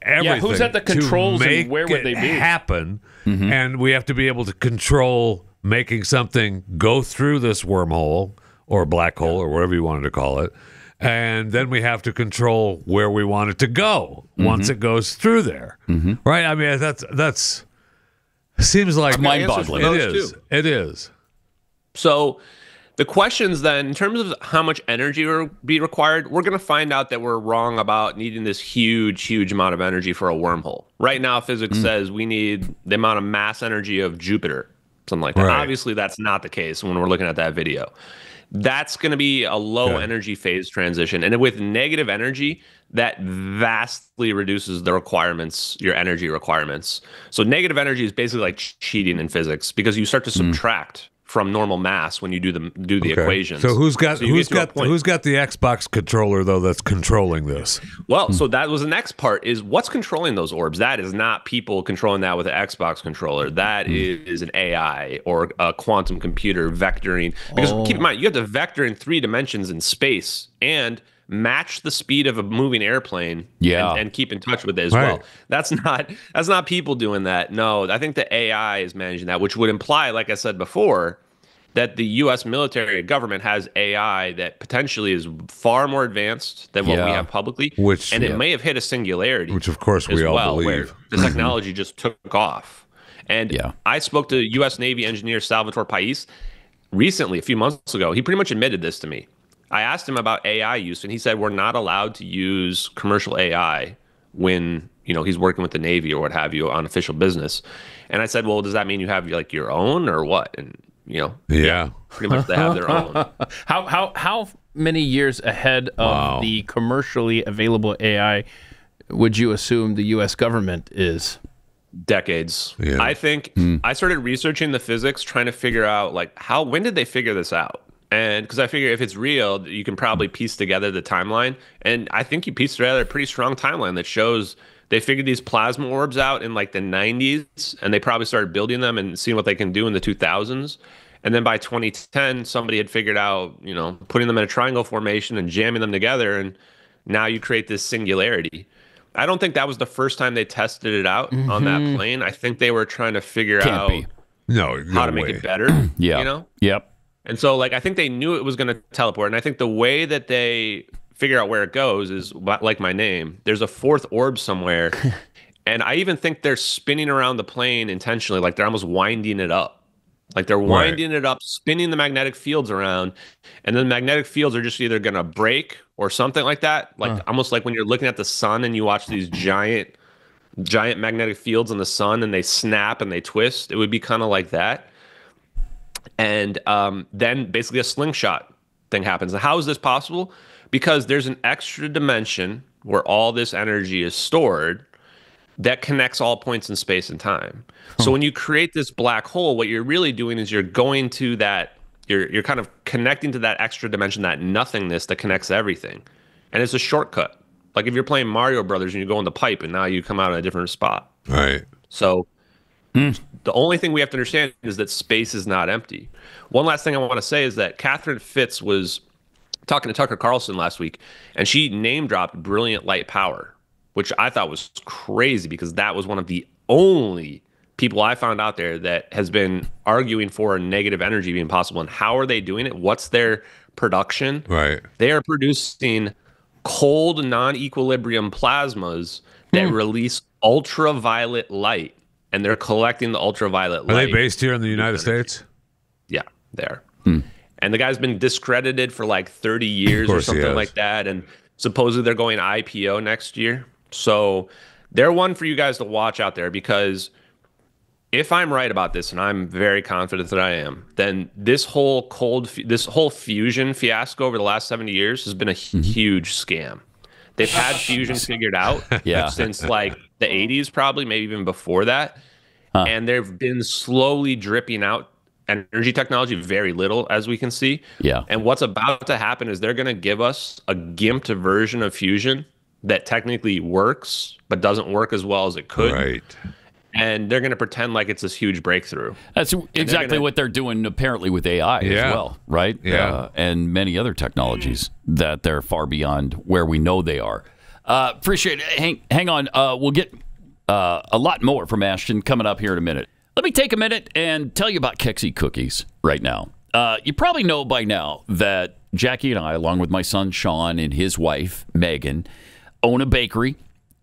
[SPEAKER 4] Everything
[SPEAKER 6] who's at the controls and where would they be?
[SPEAKER 4] Happen, and we have to be able to control making something go through this wormhole or black hole or whatever you wanted to call it, and then we have to control where we want it to go once it goes through there, right? I mean, that's seems like
[SPEAKER 3] mind-boggling.
[SPEAKER 4] It is.
[SPEAKER 5] So the questions then, in terms of how much energy will be required, we're going to find out that we're wrong about needing this huge, huge amount of energy for a wormhole. Right now, physics says we need the amount of mass energy of Jupiter, something like that.
[SPEAKER 4] Right.
[SPEAKER 5] Obviously, that's not the case when we're looking at that video. That's going to be a low energy phase transition. And with negative energy, that vastly reduces the requirements, your energy requirements. So negative energy is basically like cheating in physics because you start to subtract from normal mass when you do the equations.
[SPEAKER 4] So who's got the Xbox controller though that's controlling this?
[SPEAKER 5] Well, so that was the next part is what's controlling those orbs. That is not people controlling that with an Xbox controller. That is an AI or a quantum computer vectoring. Because keep in mind, you have to vector in 3 dimensions in space and match the speed of a moving airplane and keep in touch with it as well. That's not people doing that. No, I think the AI is managing that, which would imply, like I said before, that the U.S. military government has AI that potentially is far more advanced than what we have publicly, it may have hit a singularity,
[SPEAKER 4] which of course we all believe.
[SPEAKER 5] Where the technology just took off. And I spoke to U.S. Navy engineer Salvatore Pais recently, a few months ago. He pretty much admitted this to me. I asked him about AI use, and he said we're not allowed to use commercial AI when he's working with the Navy or what have you on official business. And I said, well, does that mean you have like your own or what? And pretty much they have their own.
[SPEAKER 6] How many years ahead of the commercially available AI would you assume the U.S. government is?
[SPEAKER 5] Decades.
[SPEAKER 4] Yeah.
[SPEAKER 5] I think I started researching the physics, trying to figure out like when did they figure this out? And because I figure if it's real, you can probably piece together the timeline. And I think you pieced together a pretty strong timeline that shows they figured these plasma orbs out in like the 90s, and they probably started building them and seeing what they can do in the 2000s. And then by 2010, somebody had figured out, putting them in a triangle formation and jamming them together. And now you create this singularity. I don't think that was the first time they tested it out on that plane. I think they were trying to figure out how to make it better.
[SPEAKER 3] Yep.
[SPEAKER 5] And so, like, I think they knew it was going to teleport. And I think the way that they figure out where it goes is like my name. There's a 4th orb somewhere. And I even think they're spinning around the plane intentionally. Like, they're almost winding it up. Like, they're winding it up, spinning the magnetic fields around. And then the magnetic fields are just either going to break or something like that. Like, almost like when you're looking at the sun and you watch these giant magnetic fields in the sun and they snap and they twist. It would be kind of like that. And then basically a slingshot thing happens. And how is this possible? Because there's an extra dimension where all this energy is stored that connects all points in space and time. So when you create this black hole, what you're really doing is you're going to that, you're kind of connecting to that extra dimension, that nothingness that connects everything. And it's a shortcut. Like if you're playing Mario Brothers and you go in the pipe and now you come out in a different spot.
[SPEAKER 4] Right.
[SPEAKER 5] So the only thing we have to understand is that space is not empty. One last thing I want to say is that Catherine Fitz was talking to Tucker Carlson last week, and she name-dropped brilliant light power, which I thought was crazy because that was one of the only people I found out there that has been arguing for negative energy being possible. And how are they doing it? What's their production?
[SPEAKER 4] Right.
[SPEAKER 5] They are producing cold, non-equilibrium plasmas that release ultraviolet light. And they're collecting the ultraviolet light.
[SPEAKER 4] Are they based here in the United States?
[SPEAKER 5] Yeah, they are. And the guy's been discredited for like 30 years or something like that. And supposedly they're going IPO next year. So they're one for you guys to watch out there, because if I'm right about this, and I'm very confident that I am, then this whole fusion fiasco over the last 70 years has been a huge scam. They've had fusion figured out since like the 80s, probably, maybe even before that. And they've been slowly dripping out energy technology, very little, as we can see.
[SPEAKER 3] Yeah.
[SPEAKER 5] And what's about to happen is they're going to give us a gimped version of fusion that technically works, but doesn't work as well as it could.
[SPEAKER 4] Right.
[SPEAKER 5] And they're going to pretend like it's this huge breakthrough.
[SPEAKER 3] That's exactly what they're doing, apparently, with AI as well, right?
[SPEAKER 4] Yeah.
[SPEAKER 3] And many other technologies that they're far beyond where we know they are. Appreciate it. Hang on. We'll get a lot more from Ashton coming up here in a minute. Let me take a minute and tell you about Kexi Cookies right now. You probably know by now that Jackie and I, along with my son Sean and his wife Megan, own a bakery,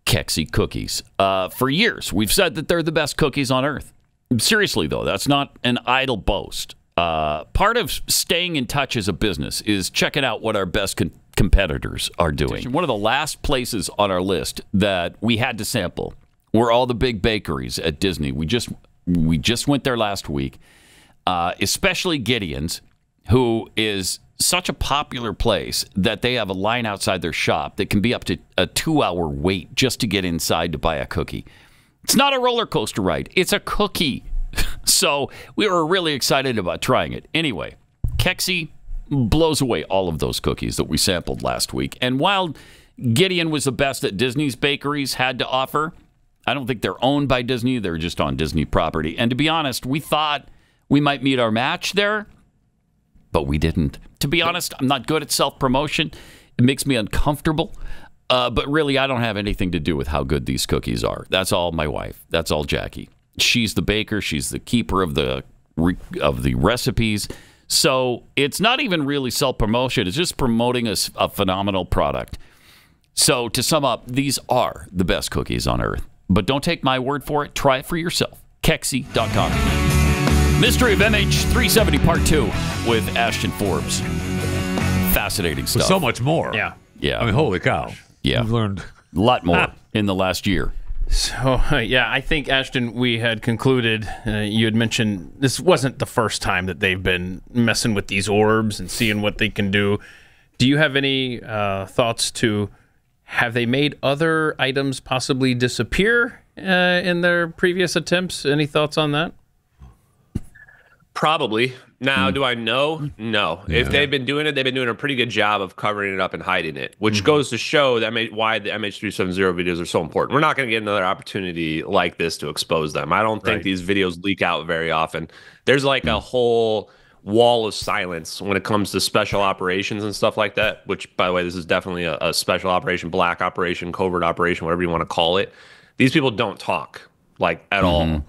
[SPEAKER 3] Kexi Cookies. For years, we've said that they're the best cookies on earth. Seriously, though, that's not an idle boast. Part of staying in touch as a business is checking out what our best competitors are doing. One of the last places on our list that we had to sample were all the big bakeries at Disney. We just went there last week, especially Gideon's, who is such a popular place that they have a line outside their shop that can be up to a 2-hour wait just to get inside to buy a cookie. It's not a roller coaster ride. It's a cookie. So we were really excited about trying it. Anyway, Kexi blows away all of those cookies that we sampled last week. And while Gideon was the best that Disney's bakeries had to offer, I don't think they're owned by Disney. They're just on Disney property. And to be honest, we thought we might meet our match there, but we didn't. To be honest, I'm not good at self-promotion. It makes me uncomfortable. But really, I don't have anything to do with how good these cookies are. That's all my wife. That's all Jackie. She's the baker. She's the keeper of the recipes. So it's not even really self-promotion. It's just promoting a phenomenal product. So to sum up, these are the best cookies on earth. But don't take my word for it. Try it for yourself. Kexi.com. Mystery of MH370 Part 2 with Ashton Forbes. Fascinating stuff.
[SPEAKER 4] So much more.
[SPEAKER 6] Yeah.
[SPEAKER 3] Yeah.
[SPEAKER 4] I mean, holy cow.
[SPEAKER 3] Yeah.
[SPEAKER 4] We've learned
[SPEAKER 3] a lot more in the last year.
[SPEAKER 6] So, yeah, I think, Ashton, we had concluded, you had mentioned this wasn't the first time that they've been messing with these orbs and seeing what they can do. Do you have any thoughts to, have they made other items possibly disappear in their previous attempts? Any thoughts on that?
[SPEAKER 5] Probably. Now, do I know? No.
[SPEAKER 4] Yeah.
[SPEAKER 5] If they've been doing it, they've been doing a pretty good job of covering it up and hiding it, which goes to show that why the MH370 videos are so important. We're not going to get another opportunity like this to expose them. I don't think these videos leak out very often. There's like a whole wall of silence when it comes to special operations and stuff like that, which, by the way, this is definitely a special operation, black operation, covert operation, whatever you want to call it. These people don't talk, like, at all.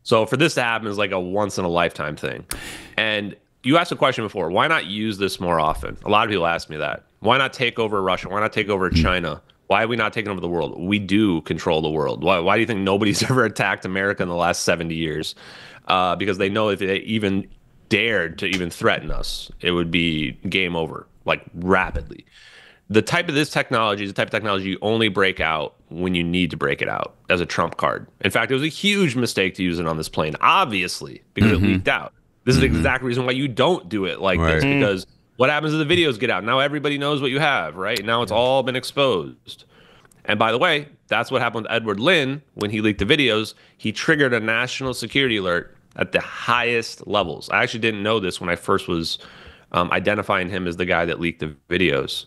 [SPEAKER 5] So for this to happen is like a once-in-a-lifetime thing. And you asked a question before, why not use this more often? A lot of people ask me that. Why not take over Russia? Why not take over China? Why are we not taking over the world? We do control the world. Why do you think nobody's ever attacked America in the last 70 years? Because they know if they even dared to even threaten us, it would be game over, like, rapidly. The type of this technology is the type of technology you only break out when you need to break it out as a trump card. In fact, it was a huge mistake to use it on this plane, obviously, because it leaked out. This is the exact reason why you don't do it like this, because what happens if the videos get out? Now everybody knows what you have, right? Now it's all been exposed. And by the way, that's what happened with Edward Lin when he leaked the videos. He triggered a national security alert at the highest levels. I actually didn't know this when I first was identifying him as the guy that leaked the videos.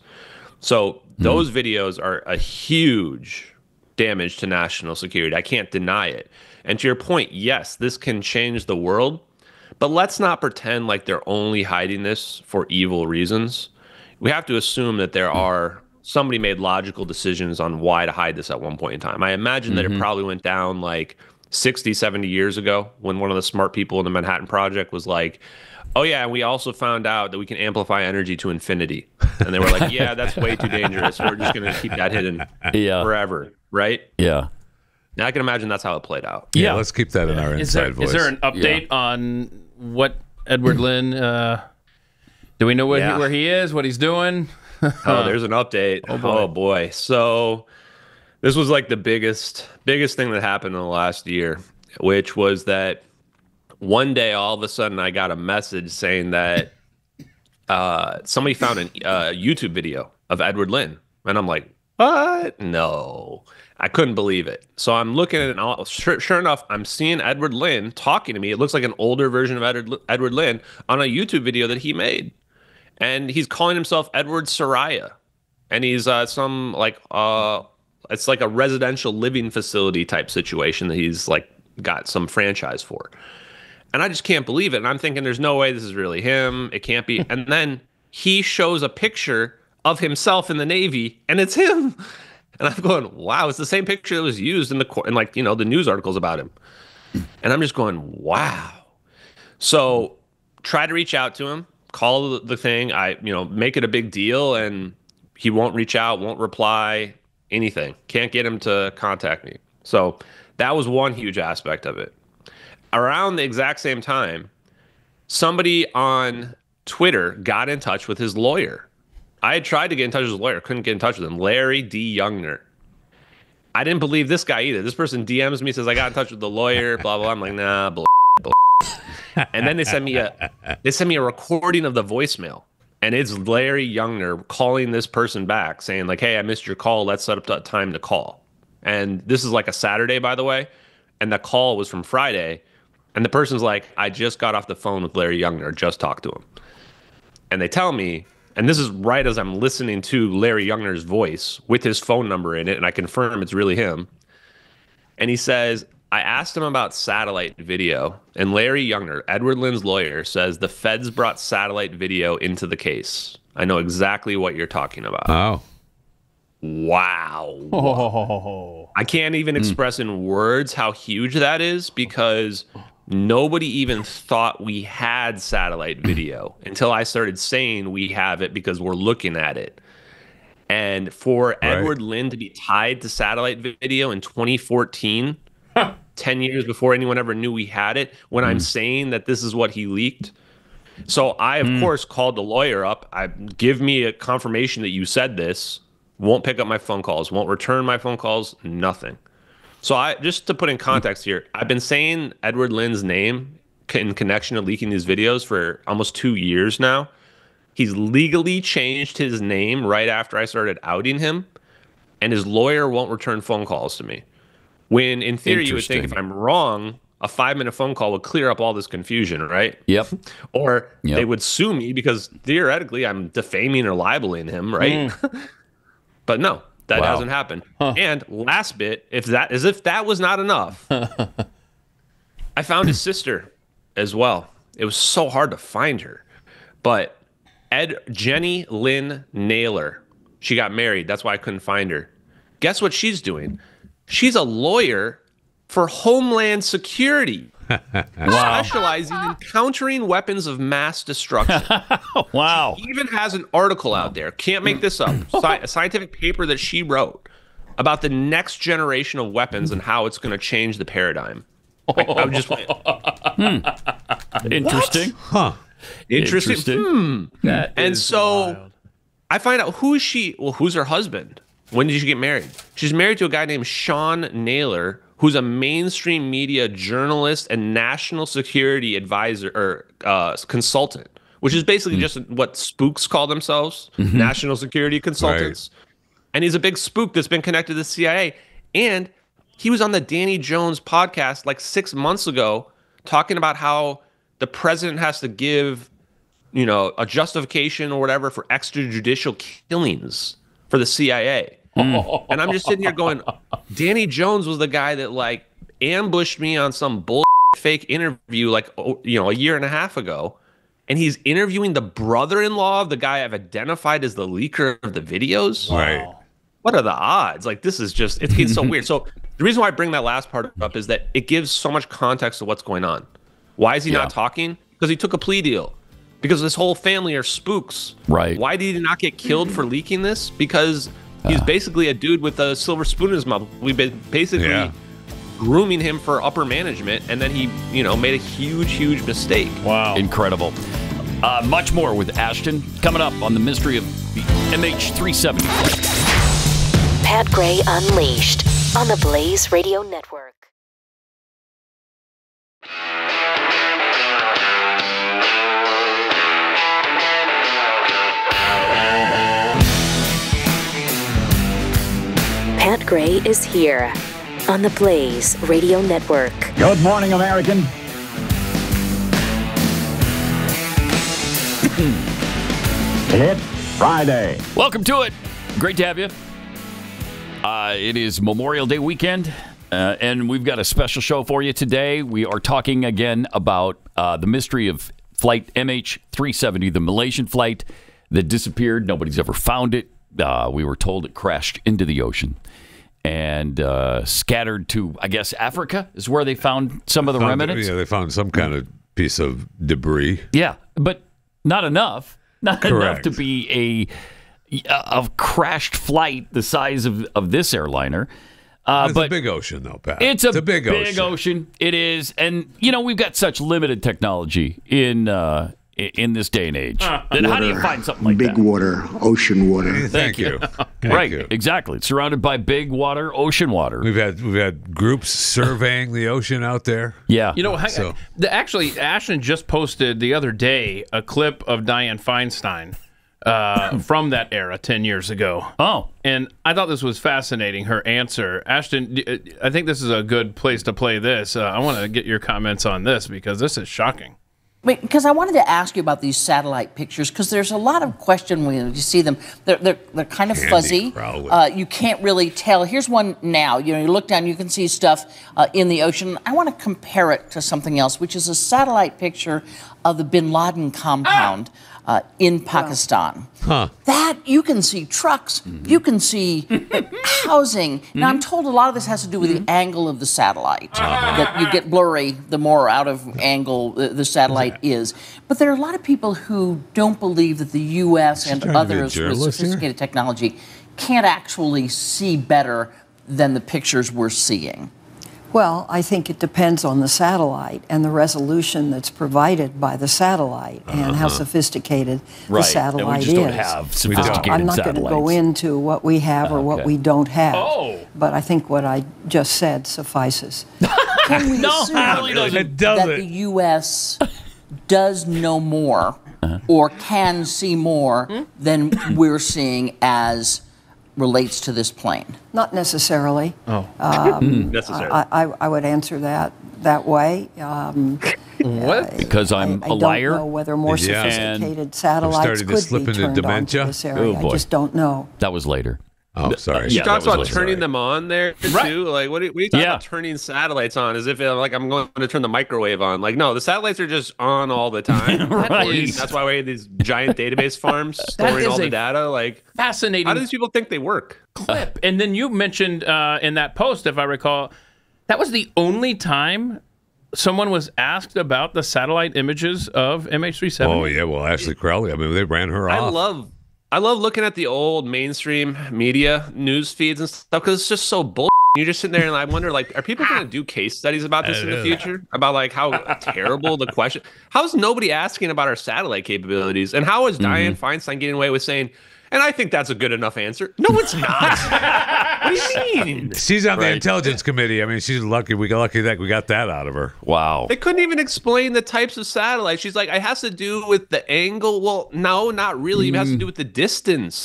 [SPEAKER 5] So those videos are a huge damage to national security. I can't deny it. And to your point, yes, this can change the world, but let's not pretend like they're only hiding this for evil reasons. We have to assume that somebody made logical decisions on why to hide this at one point in time. I imagine that it probably went down like 60, 70 years ago when one of the smart people in the Manhattan Project was like, oh, yeah, we also found out that we can amplify energy to infinity. And they were like, yeah, that's way too dangerous. We're just going to keep that hidden forever, right?
[SPEAKER 3] Yeah.
[SPEAKER 5] Now, I can imagine that's how it played out.
[SPEAKER 4] Yeah, let's keep that in our inside voice.
[SPEAKER 6] Is there an update on what Edward Lin, do we know where he is, what he's doing?
[SPEAKER 5] Oh, there's an update. Oh, boy. So this was like the biggest thing that happened in the last year, which was that one day, all of a sudden, I got a message saying that somebody found a YouTube video of Edward Lin. And I'm like, what? No. I couldn't believe it. So I'm looking at it, and sure enough, I'm seeing Edward Lin talking to me. It looks like an older version of Edward Lin on a YouTube video that he made. And he's calling himself Edward Soraya. And he's it's like a residential living facility type situation that he's like got some franchise for. And I just can't believe it. And I'm thinking, there's no way this is really him. It can't be. And then he shows a picture of himself in the Navy, and it's him. And I'm going, wow, it's the same picture that was used in the news articles about him. And I'm just going, wow. So try to reach out to him, call the thing, make it a big deal, and he won't reach out, won't reply, anything. Can't get him to contact me. So that was one huge aspect of it. Around the exact same time, somebody on Twitter got in touch with his lawyer. I had tried to get in touch with his lawyer, couldn't get in touch with him. Larry D. Youngner. I didn't believe this guy either. This person DMs me, says, I got in touch with the lawyer, blah, blah, blah. I'm like, nah, blah. And then they sent me a recording of the voicemail. And it's Larry Youngner calling this person back saying like, hey, I missed your call. Let's set up that time to call. And this is like a Saturday, by the way. And the call was from Friday. And the person's like, I just got off the phone with Larry Youngner, just talked to him. And they tell me, and this is right as I'm listening to Larry Youngner's voice with his phone number in it, and I confirm it's really him. And he says, I asked him about satellite video, and Larry Youngner, Edward Lynn's lawyer, says the feds brought satellite video into the case. I know exactly what you're talking about.
[SPEAKER 4] Oh.
[SPEAKER 5] Wow. Oh. I can't even express in words how huge that is because nobody even thought we had satellite video until I started saying we have it because we're looking at it. And for Edward Lynn to be tied to satellite video in 2014, 10 years before anyone ever knew we had it, when I'm saying that this is what he leaked. So I, of course, called the lawyer up. Give me a confirmation that you said this. Won't pick up my phone calls. Won't return my phone calls. Nothing. So just to put in context here, I've been saying Edward Lynn's name in connection to leaking these videos for almost 2 years now. He's legally changed his name right after I started outing him, and his lawyer won't return phone calls to me. When, in theory, you would think if I'm wrong, a 5-minute phone call would clear up all this confusion, right?
[SPEAKER 3] Yep.
[SPEAKER 5] Or they would sue me because theoretically I'm defaming or libeling him, right? But no. That hasn't happened. And last bit, if that was not enough, I found his sister as well. It was so hard to find her. But Jenny Lynn Naylor, she got married. That's why I couldn't find her. Guess what she's doing? She's a lawyer for Homeland Security. Specializing in countering weapons of mass destruction.
[SPEAKER 3] Wow.
[SPEAKER 5] She even has an article out there. Can't make this up. A scientific paper that she wrote about the next generation of weapons and how it's going to change the paradigm. I'm just
[SPEAKER 3] interesting.
[SPEAKER 5] Huh. Interesting. And so wild. I find out who is she? Well, who's her husband? When did she get married? She's married to a guy named Sean Naylor, who's a mainstream media journalist and national security advisor or consultant, which is basically just what spooks call themselves, national security consultants. Right. And he's a big spook that's been connected to the CIA. And he was on the Danny Jones podcast like 6 months ago talking about how the president has to give, a justification or whatever for extrajudicial killings for the CIA. And I'm just sitting here going, Danny Jones was the guy that like ambushed me on some bull fake interview like, a year and a half ago. And he's interviewing the brother-in-law of the guy I've identified as the leaker of the videos.
[SPEAKER 4] Right.
[SPEAKER 5] What are the odds? Like, this is just, it gets so weird. So the reason why I bring that last part up is that it gives so much context to what's going on. Why is he not talking? Because he took a plea deal. Because this whole family are spooks.
[SPEAKER 3] Right.
[SPEAKER 5] Why did he not get killed for leaking this? Because he's basically a dude with a silver spoon in his mouth. We've been basically grooming him for upper management, and then he, made a huge mistake.
[SPEAKER 3] Wow. Incredible. Much more with Ashton coming up on the mystery of the MH370.
[SPEAKER 1] Pat Gray Unleashed on the Blaze Radio Network. Pat Gray is here on the Blaze Radio Network.
[SPEAKER 2] Good morning, American. It's Friday.
[SPEAKER 3] Welcome to it. Great to have you. It is Memorial Day weekend, and we've got a special show for you today. We are talking again about the mystery of Flight MH370, the Malaysian flight that disappeared. Nobody's ever found it. We were told it crashed into the ocean and scattered to, I guess, Africa is where they found some of the remnants.
[SPEAKER 4] Yeah, they found some kind of piece of debris.
[SPEAKER 3] Yeah, but not enough. Not enough to be a crashed flight the size of this airliner.
[SPEAKER 4] It's a big ocean, though, Pat.
[SPEAKER 3] It's a big ocean. It is. And, we've got such limited technology in this day and age. Then how do you find something like that?
[SPEAKER 7] Big water, ocean water.
[SPEAKER 3] Thank you. Right, exactly. It's surrounded by big water, ocean water.
[SPEAKER 4] We've had groups surveying the ocean out there.
[SPEAKER 3] Yeah.
[SPEAKER 6] Actually, Ashton just posted the other day a clip of Dianne Feinstein from that era 10 years ago.
[SPEAKER 3] Oh.
[SPEAKER 6] And I thought this was fascinating, her answer. Ashton, I think this is a good place to play this. I want to get your comments on this because this is shocking.
[SPEAKER 8] Wait, because I wanted to ask you about these satellite pictures, because there's a lot of question when you see them. They're kind of fuzzy. You can't really tell. Here's one now. You look down, you can see stuff in the ocean. I want to compare it to something else, which is a satellite picture of the Bin Laden compound in Pakistan. That, you can see trucks, you can see housing. Now, I'm told a lot of this has to do with the angle of the satellite, that you get blurry the more out of angle the satellite is. But there are a lot of people who don't believe that the U.S. and others with sophisticated technology can't actually see better than the pictures we're seeing.
[SPEAKER 9] Well, I think it depends on the satellite and the resolution that's provided by the satellite and how sophisticated the satellite is.
[SPEAKER 3] We just don't have sophisticated
[SPEAKER 9] I'm not going to go into what we have or what we don't have, but I think what I just said suffices.
[SPEAKER 8] Can we assume that the U.S. does know more or can see more than we're seeing as relates to this plane?
[SPEAKER 9] Not necessarily.
[SPEAKER 5] Necessarily.
[SPEAKER 9] I would answer that way.
[SPEAKER 3] What? Because I'm a liar?
[SPEAKER 9] I don't know whether more sophisticated satollite could be turned on to this area. I just don't know.
[SPEAKER 3] That was later.
[SPEAKER 4] Oh, sorry.
[SPEAKER 5] She talks about turning them on there, too. Like, what are you talking about turning satellites on as if like I'm going to turn the microwave on? Like, no, the satellites are just on all the time. That's why we have these giant database farms storing all the data. Like,
[SPEAKER 6] fascinating.
[SPEAKER 5] How do these people think they work?
[SPEAKER 6] Clip. And then you mentioned in that post, if I recall, that was the only time someone was asked about the satellite images of MH370.
[SPEAKER 4] Oh, yeah. Well, Ashley Crowley, I mean, they ran her off.
[SPEAKER 5] I love looking at the old mainstream media news feeds and stuff because it's just so bull. You're just sitting there and I wonder, like, are people going to do case studies about this in the future? About like how terrible the question? How is nobody asking about our satellite capabilities? And how is Dianne Feinstein getting away with saying, and I think that's a good enough answer? No, it's not. What do you mean?
[SPEAKER 4] She's on the intelligence committee. I mean, she's lucky. We got lucky that we got that out of her.
[SPEAKER 3] Wow.
[SPEAKER 5] They couldn't even explain the types of satellites. She's like, it has to do with the angle. Well, no, not really. It has to do with the distance.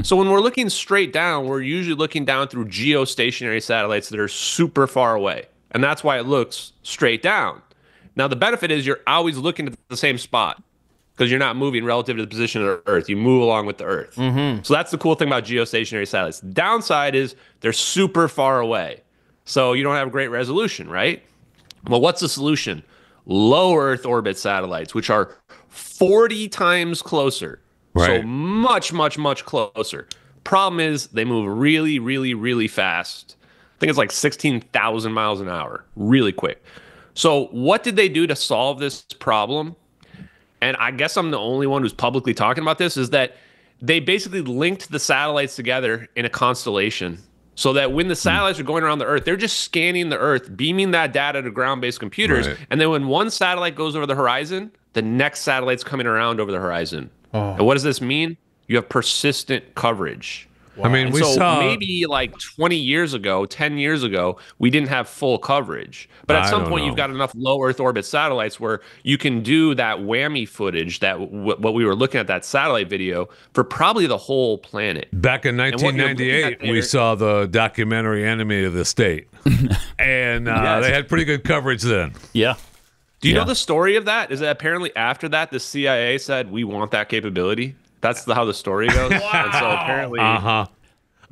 [SPEAKER 5] So when we're looking straight down, we're usually looking down through geostationary satellites that are super far away. And that's why it looks straight down. Now, the benefit is you're always looking at the same spot, because you're not moving relative to the position of the Earth. You move along with the Earth. So that's the cool thing about geostationary satellites. The downside is they're super far away. So you don't have great resolution, right? Well, what's the solution? Low Earth orbit satellites, which are 40 times closer. So much, much, much closer. Problem is they move really, really, really fast. I think it's like 16,000 miles an hour, really quick. So what did they do to solve this problem? And I guess I'm the only one who's publicly talking about this, is that they basically linked the satellites together in a constellation so that when the satellites are going around the Earth, they're just scanning the Earth, beaming that data to ground-based computers. And then when one satellite goes over the horizon, the next satellite's coming around over the horizon. And what does this mean? You have persistent coverage.
[SPEAKER 4] I mean, we saw
[SPEAKER 5] maybe like 20 years ago, 10 years ago, we didn't have full coverage. But at some point, you've got enough low Earth orbit satellites where you can do that whammy footage, that what we were looking at, that satellite video, for probably the whole planet.
[SPEAKER 4] Back in 1998, we saw the documentary Enemy of the State. And they had pretty good coverage then.
[SPEAKER 3] Yeah.
[SPEAKER 5] Do you know the story of that? Is that apparently after that, the CIA said, we want that capability? That's how the story goes. And so apparently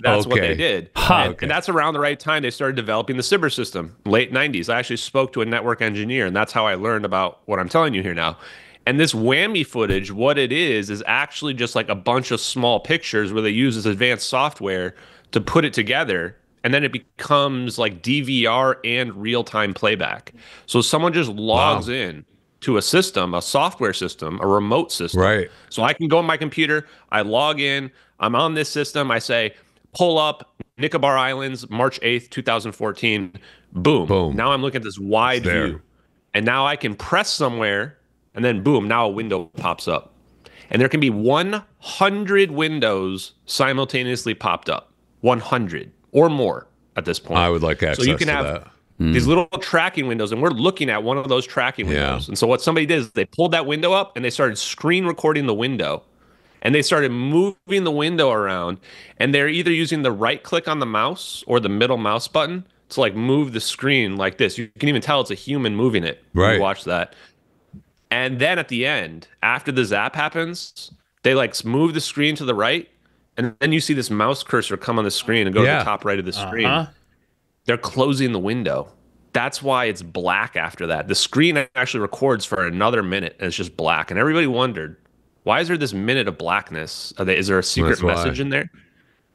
[SPEAKER 5] that's what they did. And that's around the right time they started developing the cyber system, late 90s. I actually spoke to a network engineer, and that's how I learned about what I'm telling you here now. And this whammy footage, what it is actually just like a bunch of small pictures where they use this advanced software to put it together. And then it becomes like DVR and real-time playback. So someone just logs in to a system, a software system, a remote system.
[SPEAKER 4] Right.
[SPEAKER 5] So I can go on my computer, I log in, I'm on this system, I say, pull up Nicobar Islands, March 8th, 2014. Boom. Boom. Now I'm looking at this wide view. And now I can press somewhere, and then boom, now a window pops up. And there can be 100 windows simultaneously popped up. 100 or more at this point.
[SPEAKER 4] I would like access
[SPEAKER 5] so you can
[SPEAKER 4] to
[SPEAKER 5] have
[SPEAKER 4] that.
[SPEAKER 5] These little tracking windows, and we're looking at one of those tracking windows. And so what somebody did is they pulled that window up and they started screen recording the window. and they started moving the window around, and they're either using the right click on the mouse or the middle mouse button to like move the screen like this. You can even tell it's a human moving it.
[SPEAKER 4] Right.
[SPEAKER 5] You watch that. And then at the end, after the zap happens, they like move the screen to the right, and then you see this mouse cursor come on the screen and go to the top right of the screen. They're closing the window. That's why it's black after that. The screen actually records for another minute, and it's just black. And everybody wondered, why is there this minute of blackness? Is there a secret message in there?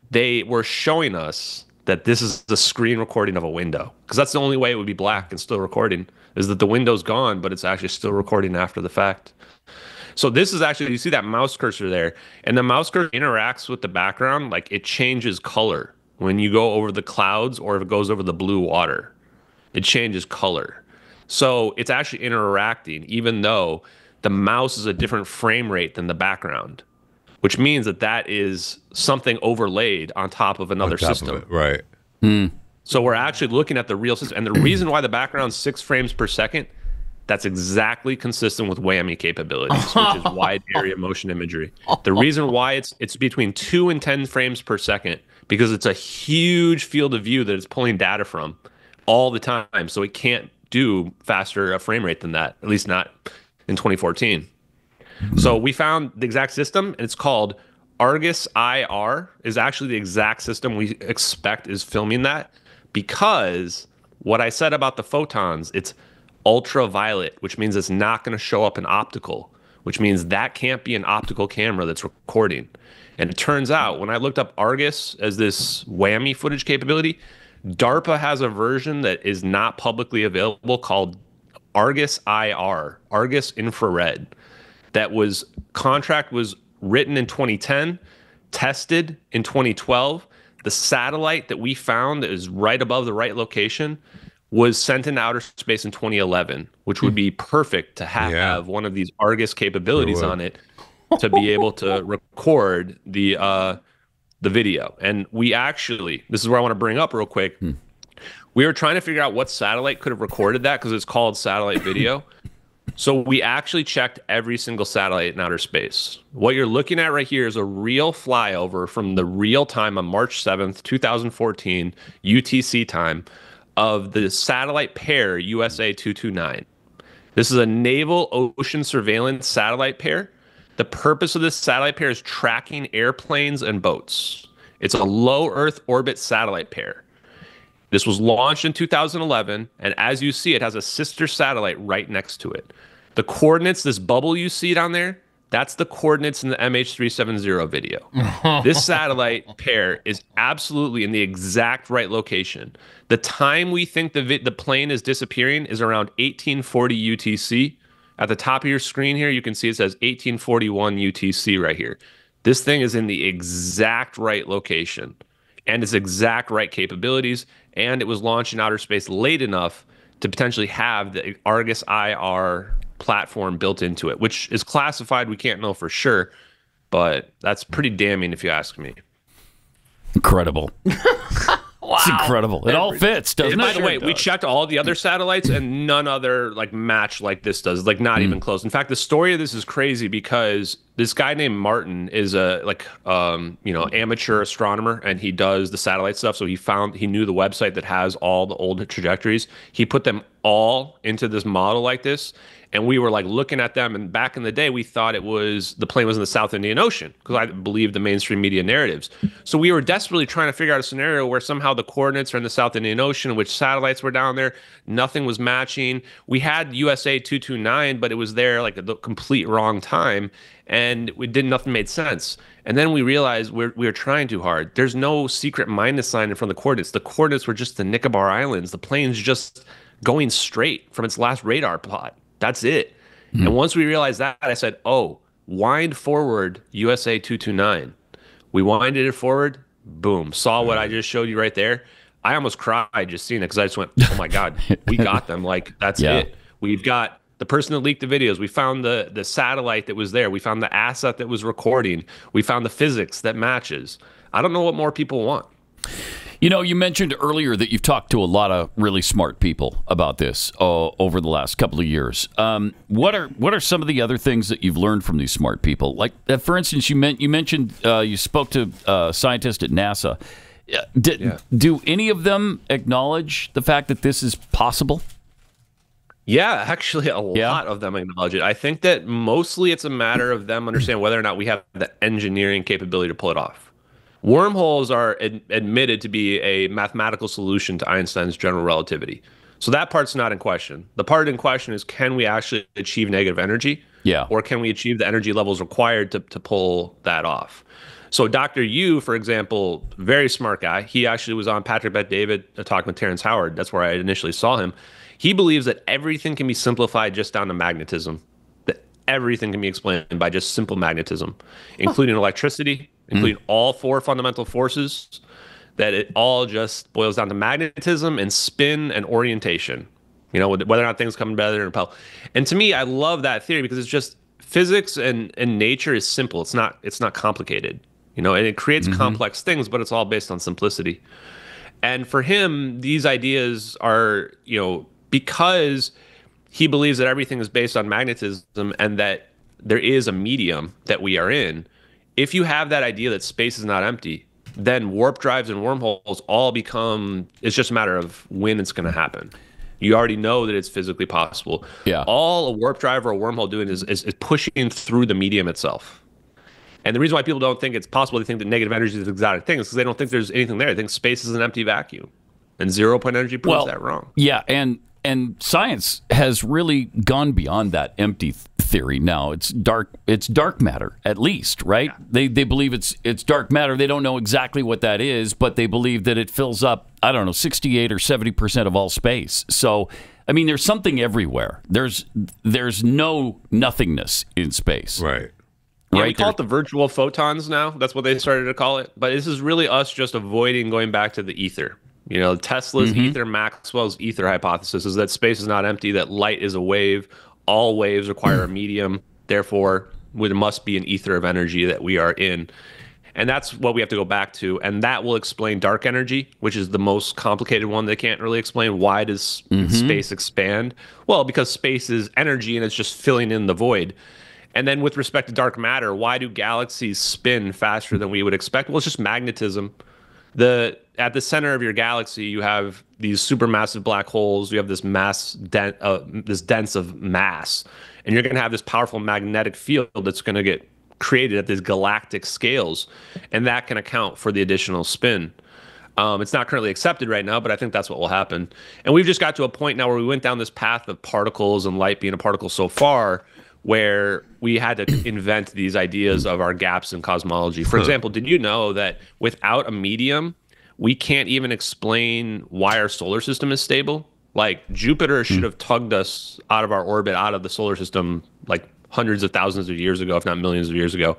[SPEAKER 5] They were showing us that this is the screen recording of a window, because that's the only way it would be black and still recording, is that the window's gone, but it's actually still recording after the fact. So this is actually, you see that mouse cursor there, and the mouse cursor interacts with the background, like it changes color when you go over the clouds or if it goes over the blue water. It changes color. So it's actually interacting, even though the mouse is a different frame rate than the background, which means that that is something overlaid on top of another system.
[SPEAKER 4] Right.
[SPEAKER 5] So we're actually looking at the real system. And the reason why the background's 6 frames per second, that's exactly consistent with whammy capabilities, which is wide area motion imagery. The reason why it's between 2 and 10 frames per second, because it's a huge field of view that it's pulling data from all the time. So it can't do faster a frame rate than that, at least not in 2014. So we found the exact system, and it's called Argus IR, is actually the exact system we expect is filming that, because what I said about the photons, it's ultraviolet, which means it's not going to show up in optical, which means that can't be an optical camera that's recording. And it turns out, when I looked up Argus as this whammy footage capability, DARPA has a version that is not publicly available called Argus IR, Argus Infrared. That was written in 2010, tested in 2012. The satellite that we found that is right above the right location was sent into outer space in 2011, which would be perfect to have one of these Argus capabilities on it to be able to record the video. And we actually, this is where I want to bring up real quick. We were trying to figure out what satellite could have recorded that, because it's called satellite video. So we actually checked every single satellite in outer space. What you're looking at right here is a real flyover from the real time on March 7th, 2014, UTC time, of the satellite pair USA 229. This is a naval ocean surveillance satellite pair. The purpose of this satellite pair is tracking airplanes and boats. It's a low Earth orbit satellite pair. This was launched in 2011, and as you see, it has a sister satellite right next to it. The coordinates, this bubble you see down there, that's the coordinates in the MH370 video. This satellite pair is absolutely in the exact right location. The time we think the plane is disappearing is around 1840 UTC. At the top of your screen here, you can see it says 1841 UTC right here. This thing is in the exact right location and its exact right capabilities, and it was launched in outer space late enough to potentially have the Argus IR platform built into it, which is classified. We can't know for sure, but that's pretty damning if you ask me.
[SPEAKER 3] Incredible. Wow. It's incredible. It all fits, doesn't it?
[SPEAKER 5] By the way, we checked all the other satellites, and none other match like this does. Not even close. In fact, the story of this is crazy, because this guy named Martin is a amateur astronomer, and he does the satellite stuff. So he knew the website that has all the old trajectories. He put them all into this model like this. And we were looking at them, and back in the day, we thought the plane was in the South Indian Ocean, because I believed the mainstream media narratives. So we were desperately trying to figure out a scenario where somehow the coordinates are in the South Indian Ocean, which satellites were down there. Nothing was matching. We had USA 229, but it was there at the complete wrong time, and nothing made sense. And then we realized we were trying too hard. There's no secret minus sign in front of the coordinates. The coordinates were just the Nicobar Islands. The plane's just going straight from its last radar plot. That's it. And once we realized that, I said, wind forward USA 229. We winded it forward. Boom. Saw what I just showed you right there. I almost cried just seeing it, because I just went, oh my God, we got them. That's it. We've got the person that leaked the videos. We found the satellite that was there. We found the asset that was recording. We found the physics that matches. I don't know what more people want.
[SPEAKER 3] You know, you mentioned earlier that you've talked to a lot of really smart people about this over the last couple of years. What are some of the other things that you've learned from these smart people? Like, for instance, you mentioned you spoke to a scientist at NASA. Do any of them acknowledge the fact that this is possible?
[SPEAKER 5] Yeah, actually, a lot of them acknowledge it. I think that mostly it's a matter of them understanding whether or not we have the engineering capability to pull it off. Wormholes are admitted to be a mathematical solution to Einstein's general relativity. So that part's not in question. The part in question is, can we actually achieve negative energy?
[SPEAKER 3] Yeah.
[SPEAKER 5] Or can we achieve the energy levels required to pull that off? So Dr. Yu, for example, very smart guy. He actually was on Patrick Bet-David talking with Terrence Howard. That's where I initially saw him. He believes that everything can be simplified just down to magnetism. That everything can be explained by just simple magnetism, including electricity, including all four fundamental forces, that it all just boils down to magnetism and spin and orientation. You know, whether or not things come together and repel. And to me, I love that theory because it's just physics and nature is simple. It's not complicated. You know, and it creates complex things, but it's all based on simplicity. And for him, these ideas are, you know, because he believes that everything is based on magnetism and that there is a medium that we are in. If you have that idea that space is not empty, then warp drives and wormholes all become, it's just a matter of when it's going to happen. You already know that it's physically possible.
[SPEAKER 3] Yeah.
[SPEAKER 5] All a warp drive or a wormhole doing is pushing through the medium itself. And the reason why people don't think it's possible, they think that negative energy is an exotic thing, is because they don't think there's anything there. They think space is an empty vacuum. And 0-point energy proves that wrong.
[SPEAKER 3] Yeah, and science has really gone beyond that empty theory now. It's dark matter, at least, right? Yeah. They believe it's dark matter. They don't know exactly what that is, but they believe that it fills up, I don't know, 68 or 70% of all space. So, I mean, there's something everywhere. There's no nothingness in space.
[SPEAKER 4] Right.
[SPEAKER 5] Yeah, we call it the virtual photons now. That's what they started to call it. But this is really us just avoiding going back to the ether. You know, Tesla's ether, Maxwell's ether hypothesis is that space is not empty, that light is a wave. All waves require a medium. Therefore, there must be an ether of energy that we are in. And that's what we have to go back to. And that will explain dark energy, which is the most complicated one. They can't really explain. Why does space expand? Well, because space is energy and it's just filling in the void. And then with respect to dark matter, why do galaxies spin faster than we would expect? Well, it's just magnetism. At the center of your galaxy, you have these supermassive black holes. You have this this dense of mass, and you're going to have this powerful magnetic field that's going to get created at these galactic scales, and that can account for the additional spin. It's not currently accepted right now, but I think that's what will happen. And we've just got to a point now where we went down this path of particles and light being a particle so far, where we had to invent these ideas of our gaps in cosmology. For example, did you know that without a medium, we can't even explain why our solar system is stable? Like, Jupiter should have tugged us out of our orbit, out of the solar system, like hundreds of thousands of years ago, if not millions of years ago.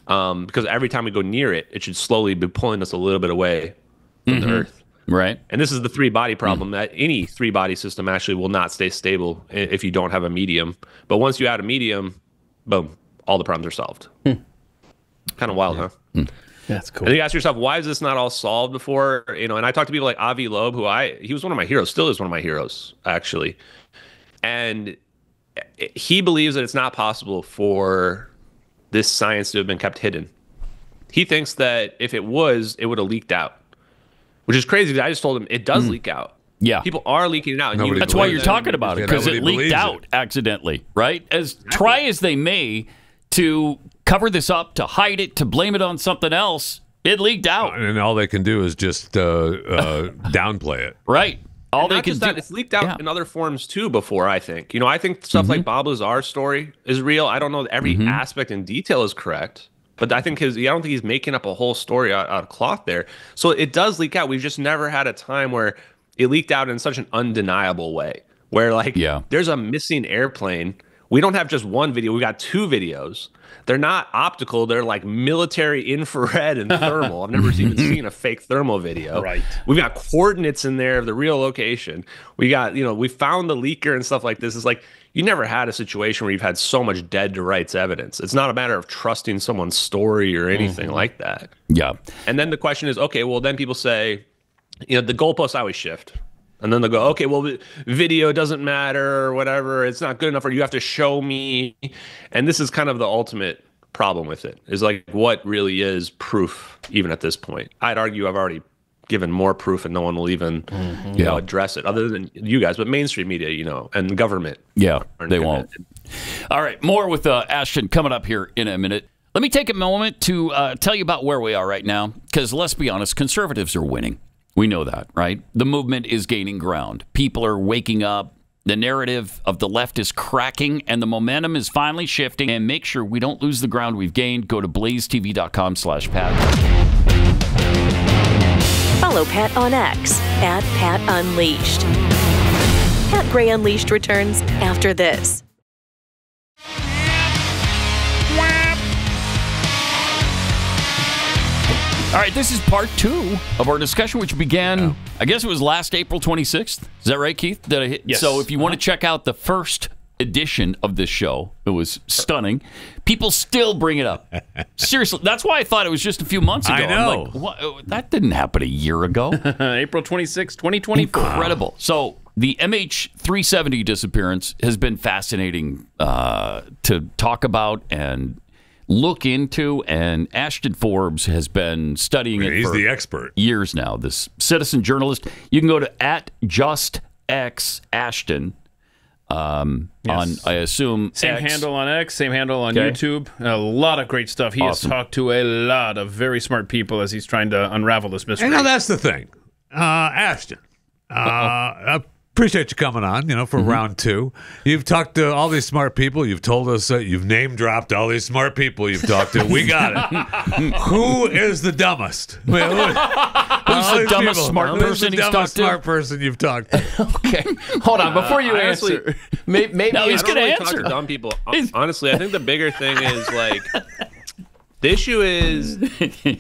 [SPEAKER 5] Because every time we go near it, it should slowly be pulling us a little bit away from the Earth.
[SPEAKER 3] Right.
[SPEAKER 5] And this is the three-body problem, that any three-body system actually will not stay stable if you don't have a medium. But once you add a medium, boom, all the problems are solved. Kind of wild, huh?
[SPEAKER 6] That's cool.
[SPEAKER 5] And you ask yourself, why is this not all solved before? You know, and I talk to people like Avi Loeb, he was one of my heroes, still is one of my heroes, actually. And he believes that it's not possible for this science to have been kept hidden. He thinks that if it was, it would have leaked out. Which is crazy, because I just told him it does leak out.
[SPEAKER 3] Yeah.
[SPEAKER 5] People are leaking it out.
[SPEAKER 3] That's why you're talking about it, because it leaked out accidentally, right? Try as they may to cover this up, to hide it, to blame it on something else, it leaked out.
[SPEAKER 4] And all they can do is just downplay it.
[SPEAKER 3] Right. All they can do.
[SPEAKER 5] It's leaked out in other forms too before, I think. You know, I think stuff like Bob Lazar's story is real. I don't know that every aspect and detail is correct. But I don't think he's making up a whole story out of cloth there. So it does leak out. We've just never had a time where it leaked out in such an undeniable way. Where, like, there's a missing airplane. We don't have just one video. We got two videos. They're not optical. They're like military infrared and thermal. I've never even seen a fake thermal video.
[SPEAKER 6] Right.
[SPEAKER 5] We've got coordinates in there of the real location. We got, we found the leaker and stuff like this. It's like, you never had a situation where you've had so much dead to rights evidence. It's not a matter of trusting someone's story or anything like that.
[SPEAKER 3] Yeah.
[SPEAKER 5] And then the question is, okay, well, then people say, the goalposts always shift. And then they'll go, okay, well, video doesn't matter or whatever. It's not good enough, or you have to show me. And this is kind of the ultimate problem with it, is like, what really is proof even at this point? I'd argue I've already given more proof and no one will even address it other than you guys, but mainstream media, and government.
[SPEAKER 3] Yeah, they won't. All right, more with Ashton coming up here in a minute. Let me take a moment to tell you about where we are right now, because let's be honest, conservatives are winning. We know that, right? The movement is gaining ground. People are waking up. The narrative of the left is cracking, and the momentum is finally shifting. And make sure we don't lose the ground we've gained. Go to blazetv.com/Pat.
[SPEAKER 1] Follow Pat on X @PatUnleashed. Pat Gray Unleashed returns after this.
[SPEAKER 3] All right, this is part 2 of our discussion, which began, I guess it was last April 26th. Is that right, Keith? Did I hit?
[SPEAKER 6] Yes.
[SPEAKER 3] So if you want to check out the first edition of this show, it was stunning. People still bring it up. Seriously, that's why I thought it was just a few months ago.
[SPEAKER 4] I know.
[SPEAKER 3] I'm like, what? That didn't happen a year ago.
[SPEAKER 6] April 26, 2024.
[SPEAKER 3] Incredible. So the MH370 disappearance has been fascinating to talk about and look into, and Ashton Forbes has been studying it
[SPEAKER 4] He's
[SPEAKER 3] for
[SPEAKER 4] the expert.
[SPEAKER 3] years now. This citizen journalist. You can go to @JustXAshton on, I assume,
[SPEAKER 6] Same
[SPEAKER 3] X.
[SPEAKER 6] handle on X, same handle on
[SPEAKER 3] Okay.
[SPEAKER 6] YouTube. A lot of great stuff. He
[SPEAKER 3] Awesome.
[SPEAKER 6] has talked to a lot of very smart people as he's trying to unravel this mystery.
[SPEAKER 4] And now that's the thing. Ashton, I appreciate you coming on, for round 2. You've talked to all these smart people. You've told us you've name-dropped all these smart people you've talked to. We got it. Who is the dumbest?
[SPEAKER 3] Who's the dumbest smart person he's talked to?
[SPEAKER 4] Smart person you've talked to?
[SPEAKER 6] Okay, hold on. Before you
[SPEAKER 5] honestly,
[SPEAKER 6] answer, maybe
[SPEAKER 3] No, he's
[SPEAKER 5] I don't
[SPEAKER 3] gonna
[SPEAKER 5] really
[SPEAKER 3] answer.
[SPEAKER 5] talk to dumb people. Honestly, I think the bigger thing is like the issue is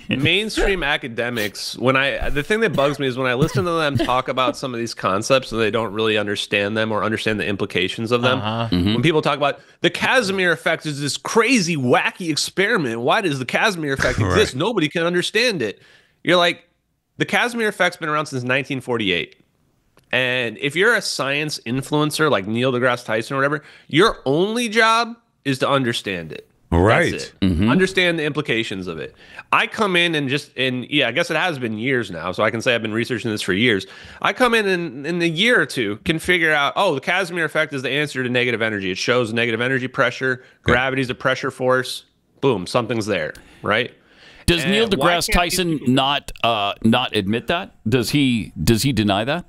[SPEAKER 5] mainstream academics. The thing that bugs me is when I listen to them talk about some of these concepts and they don't really understand them or understand the implications of them. When people talk about the Casimir effect is this crazy, wacky experiment. Why does the Casimir effect exist?
[SPEAKER 4] Right.
[SPEAKER 5] Nobody can understand it. You're like, the Casimir effect's been around since 1948. And if you're a science influencer like Neil deGrasse Tyson or whatever, your only job is to understand it.
[SPEAKER 4] Right.
[SPEAKER 5] That's it. Understand the implications of it. I come in and I guess it has been years now, so I can say I've been researching this for years. I come in and in a year or two can figure out, the Casimir effect is the answer to negative energy. It shows negative energy pressure. Gravity's a pressure force. Boom, something's there, right?
[SPEAKER 3] Does Neil deGrasse Tyson not admit that? Does he deny that?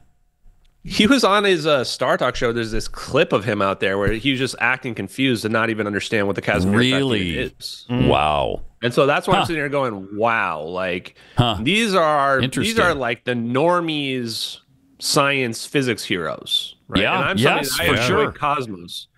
[SPEAKER 5] He was on his Star Talk show. There's this clip of him out there where he was just acting confused and not even understand what the Casimir effect is.
[SPEAKER 3] Wow.
[SPEAKER 5] And so that's why I'm sitting here going, wow, like these are like the normies science physics heroes, right?
[SPEAKER 3] Yeah,
[SPEAKER 5] and I'm
[SPEAKER 3] yes,
[SPEAKER 5] for
[SPEAKER 3] sure.
[SPEAKER 5] Cosmos.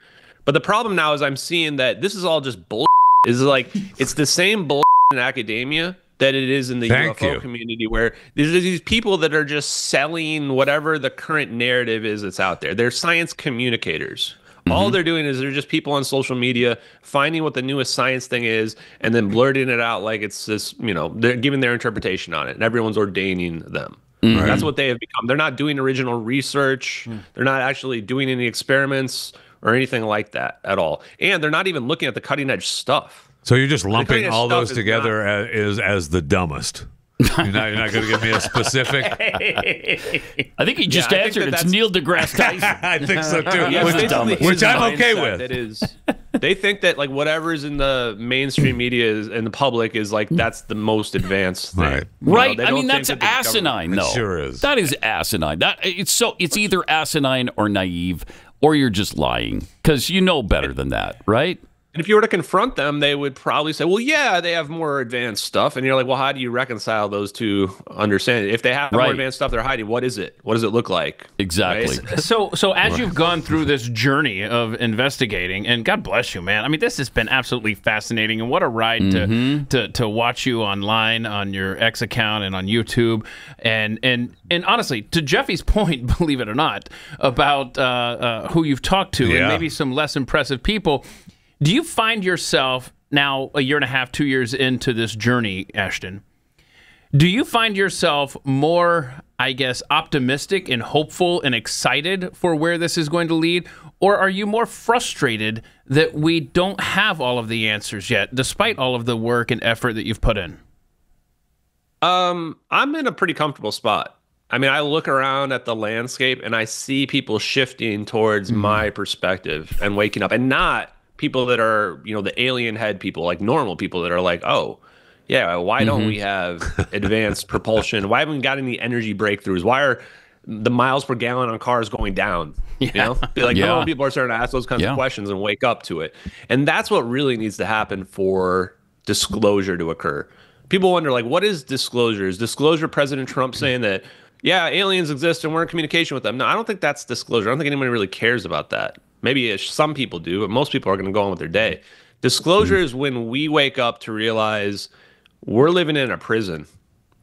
[SPEAKER 5] But the problem now is I'm seeing that this is all just bull. Is like it's the same bull in academia that it is in the UFO community, where there's these people that are just selling whatever the current narrative is that's out there. They're science communicators. All they're doing is they're just people on social media finding what the newest science thing is and then blurting it out like it's this, they're giving their interpretation on it and everyone's ordaining them. That's what they have become. They're not doing original research. They're not actually doing any experiments or anything like that at all. And they're not even looking at the cutting edge stuff.
[SPEAKER 4] So you're just lumping all those together as the dumbest. You're not going to give me a specific.
[SPEAKER 3] I think he just answered. It's Neil deGrasse Tyson.
[SPEAKER 4] I think so too.
[SPEAKER 5] Yeah,
[SPEAKER 4] which I'm okay with.
[SPEAKER 5] That is, they think that like whatever is in the mainstream media and the public is like that's the most advanced thing.
[SPEAKER 3] Right. I mean, that's asinine, though.
[SPEAKER 4] It sure is.
[SPEAKER 3] That is asinine. It's either asinine or naive, or you're just lying because you know better than that, right?
[SPEAKER 5] And if you were to confront them, they would probably say, well, yeah, they have more advanced stuff. And you're like, well, how do you reconcile those two understandings? If they have more advanced stuff they're hiding, what is it? What does it look like?
[SPEAKER 3] Exactly.
[SPEAKER 5] Right?
[SPEAKER 6] So as you've gone through this journey of investigating, and God bless you, man. I mean, this has been absolutely fascinating. And what a ride to watch you online on your X account and on YouTube. And honestly, to Jeffy's point, believe it or not, about who you've talked to and maybe some less impressive people, do you find yourself now, a year and a half, 2 years into this journey, Ashton, do you find yourself more I guess, optimistic and hopeful and excited for where this is going to lead? Or are you more frustrated that we don't have all of the answers yet, despite all of the work and effort that you've put in?
[SPEAKER 5] I'm in a pretty comfortable spot. I mean, I look around at the landscape and I see people shifting towards my perspective and waking up, and not people that are, the alien head people, like normal people that are like, oh, yeah, why don't we have advanced propulsion? Why haven't we got any energy breakthroughs? Why are the miles per gallon on cars going down? Normal people are starting to ask those kinds of questions and wake up to it. And that's what really needs to happen for disclosure to occur. People wonder, what is disclosure? Is disclosure President Trump saying that, yeah, aliens exist and we're in communication with them? No, I don't think that's disclosure. I don't think anyone really cares about that. Maybe some people do, but most people are going to go on with their day. Disclosure is when we wake up to realize we're living in a prison.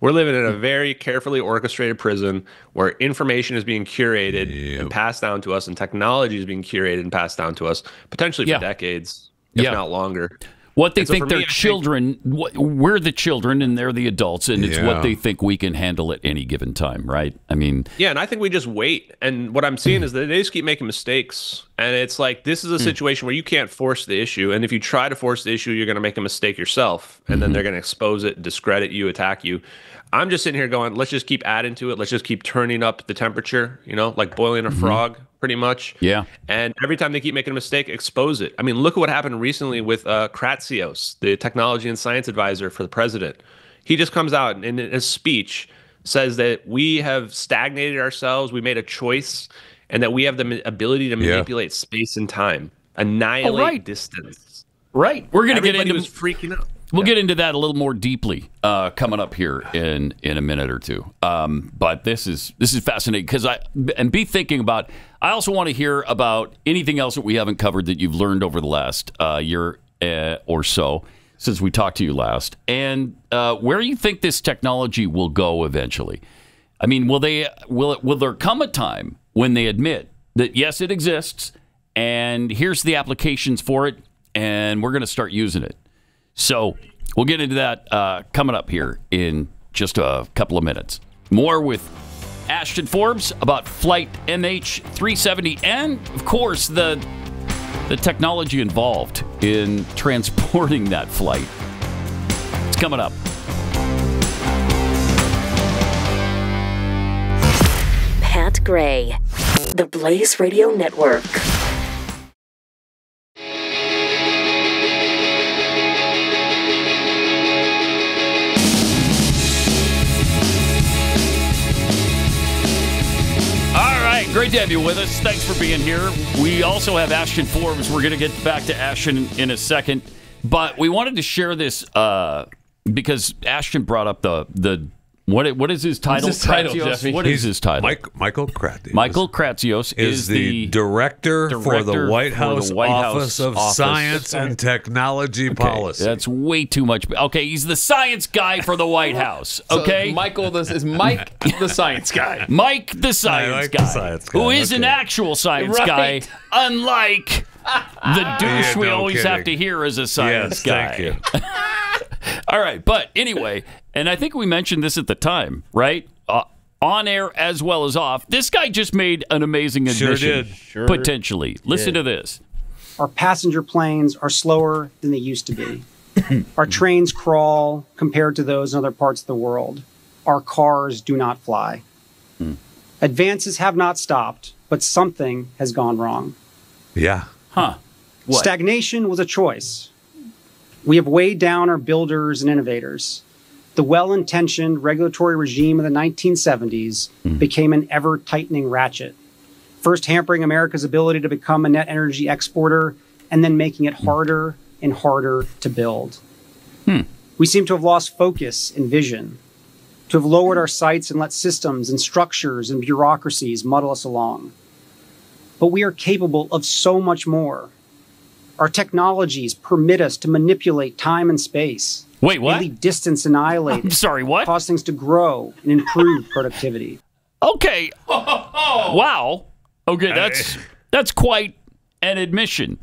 [SPEAKER 5] We're living in a very carefully orchestrated prison where information is being curated and passed down to us, and technology is being curated and passed down to us, potentially for decades, if not longer.
[SPEAKER 3] What they think their children, we're the children and they're the adults, and it's what they think we can handle at any given time, right? I mean...
[SPEAKER 5] Yeah, and I think we just wait. And what I'm seeing is that they just keep making mistakes. And it's like, this is a situation where you can't force the issue. And if you try to force the issue, you're going to make a mistake yourself. And then they're going to expose it, discredit you, attack you. I'm just sitting here going, let's just keep adding to it. Let's just keep turning up the temperature, like boiling a frog, pretty much.
[SPEAKER 3] Yeah.
[SPEAKER 5] And every time they keep making a mistake, expose it. I mean, look at what happened recently with Kratsios, the technology and science advisor for the president. He just comes out and in a speech says that we have stagnated ourselves. We made a choice, and that we have the ability to manipulate space and time, annihilate distance.
[SPEAKER 3] Right. We're going to get into...
[SPEAKER 5] was freaking out.
[SPEAKER 3] We'll get into that a little more deeply coming up here in a minute or two. But this is fascinating because be thinking about. I also want to hear about anything else that we haven't covered that you've learned over the last year or so since we talked to you last, and where you think this technology will go eventually. I mean, will there come a time when they admit that yes, it exists, and here's the applications for it, and we're going to start using it? So we'll get into that coming up here in just a couple of minutes. More with Ashton Forbes about flight MH370 and, of course, the technology involved in transporting that flight. It's coming up.
[SPEAKER 1] Pat Gray, the Blaze Radio Network.
[SPEAKER 3] Great to have you with us. Thanks for being here. We also have Ashton Forbes. We're going to get back to Ashton in a second. But we wanted to share this because Ashton brought up the what is his title?
[SPEAKER 6] What's his title, Jeffy?
[SPEAKER 3] What is his title?
[SPEAKER 4] Michael Kratsios.
[SPEAKER 3] Michael Kratsios is the
[SPEAKER 4] director for the White House Office of Science and Technology Policy.
[SPEAKER 3] That's way too much. Okay, he's the science guy for the White House. Okay,
[SPEAKER 6] so Michael, this is Mike, the science guy.
[SPEAKER 3] Mike, the science guy, who is an actual science guy, unlike the douche we always have to hear as a science guy.
[SPEAKER 4] Thank you.
[SPEAKER 3] All right, but anyway, and I think we mentioned this at the time, right? On air as well as off. This guy just made an amazing admission.
[SPEAKER 4] Sure
[SPEAKER 3] did. Potentially. Listen to this.
[SPEAKER 10] Our passenger planes are slower than they used to be. Our trains crawl compared to those in other parts of the world. Our cars do not fly. Advances have not stopped, but something has gone wrong.
[SPEAKER 4] Yeah.
[SPEAKER 3] Huh. What?
[SPEAKER 10] Stagnation was a choice. We have weighed down our builders and innovators. The well-intentioned regulatory regime of the 1970s became an ever-tightening ratchet, first hampering America's ability to become a net energy exporter and then making it harder and harder to build. We seem to have lost focus and vision, to have lowered our sights and let systems and structures and bureaucracies muddle us along. But we are capable of so much more. Our technologies permit us to manipulate time and space.
[SPEAKER 3] Wait, what?
[SPEAKER 10] Really distance annihilate.
[SPEAKER 3] I'm sorry, what?
[SPEAKER 10] Cause things to grow and improve productivity.
[SPEAKER 3] Okay. Wow. Okay, that's quite an admission.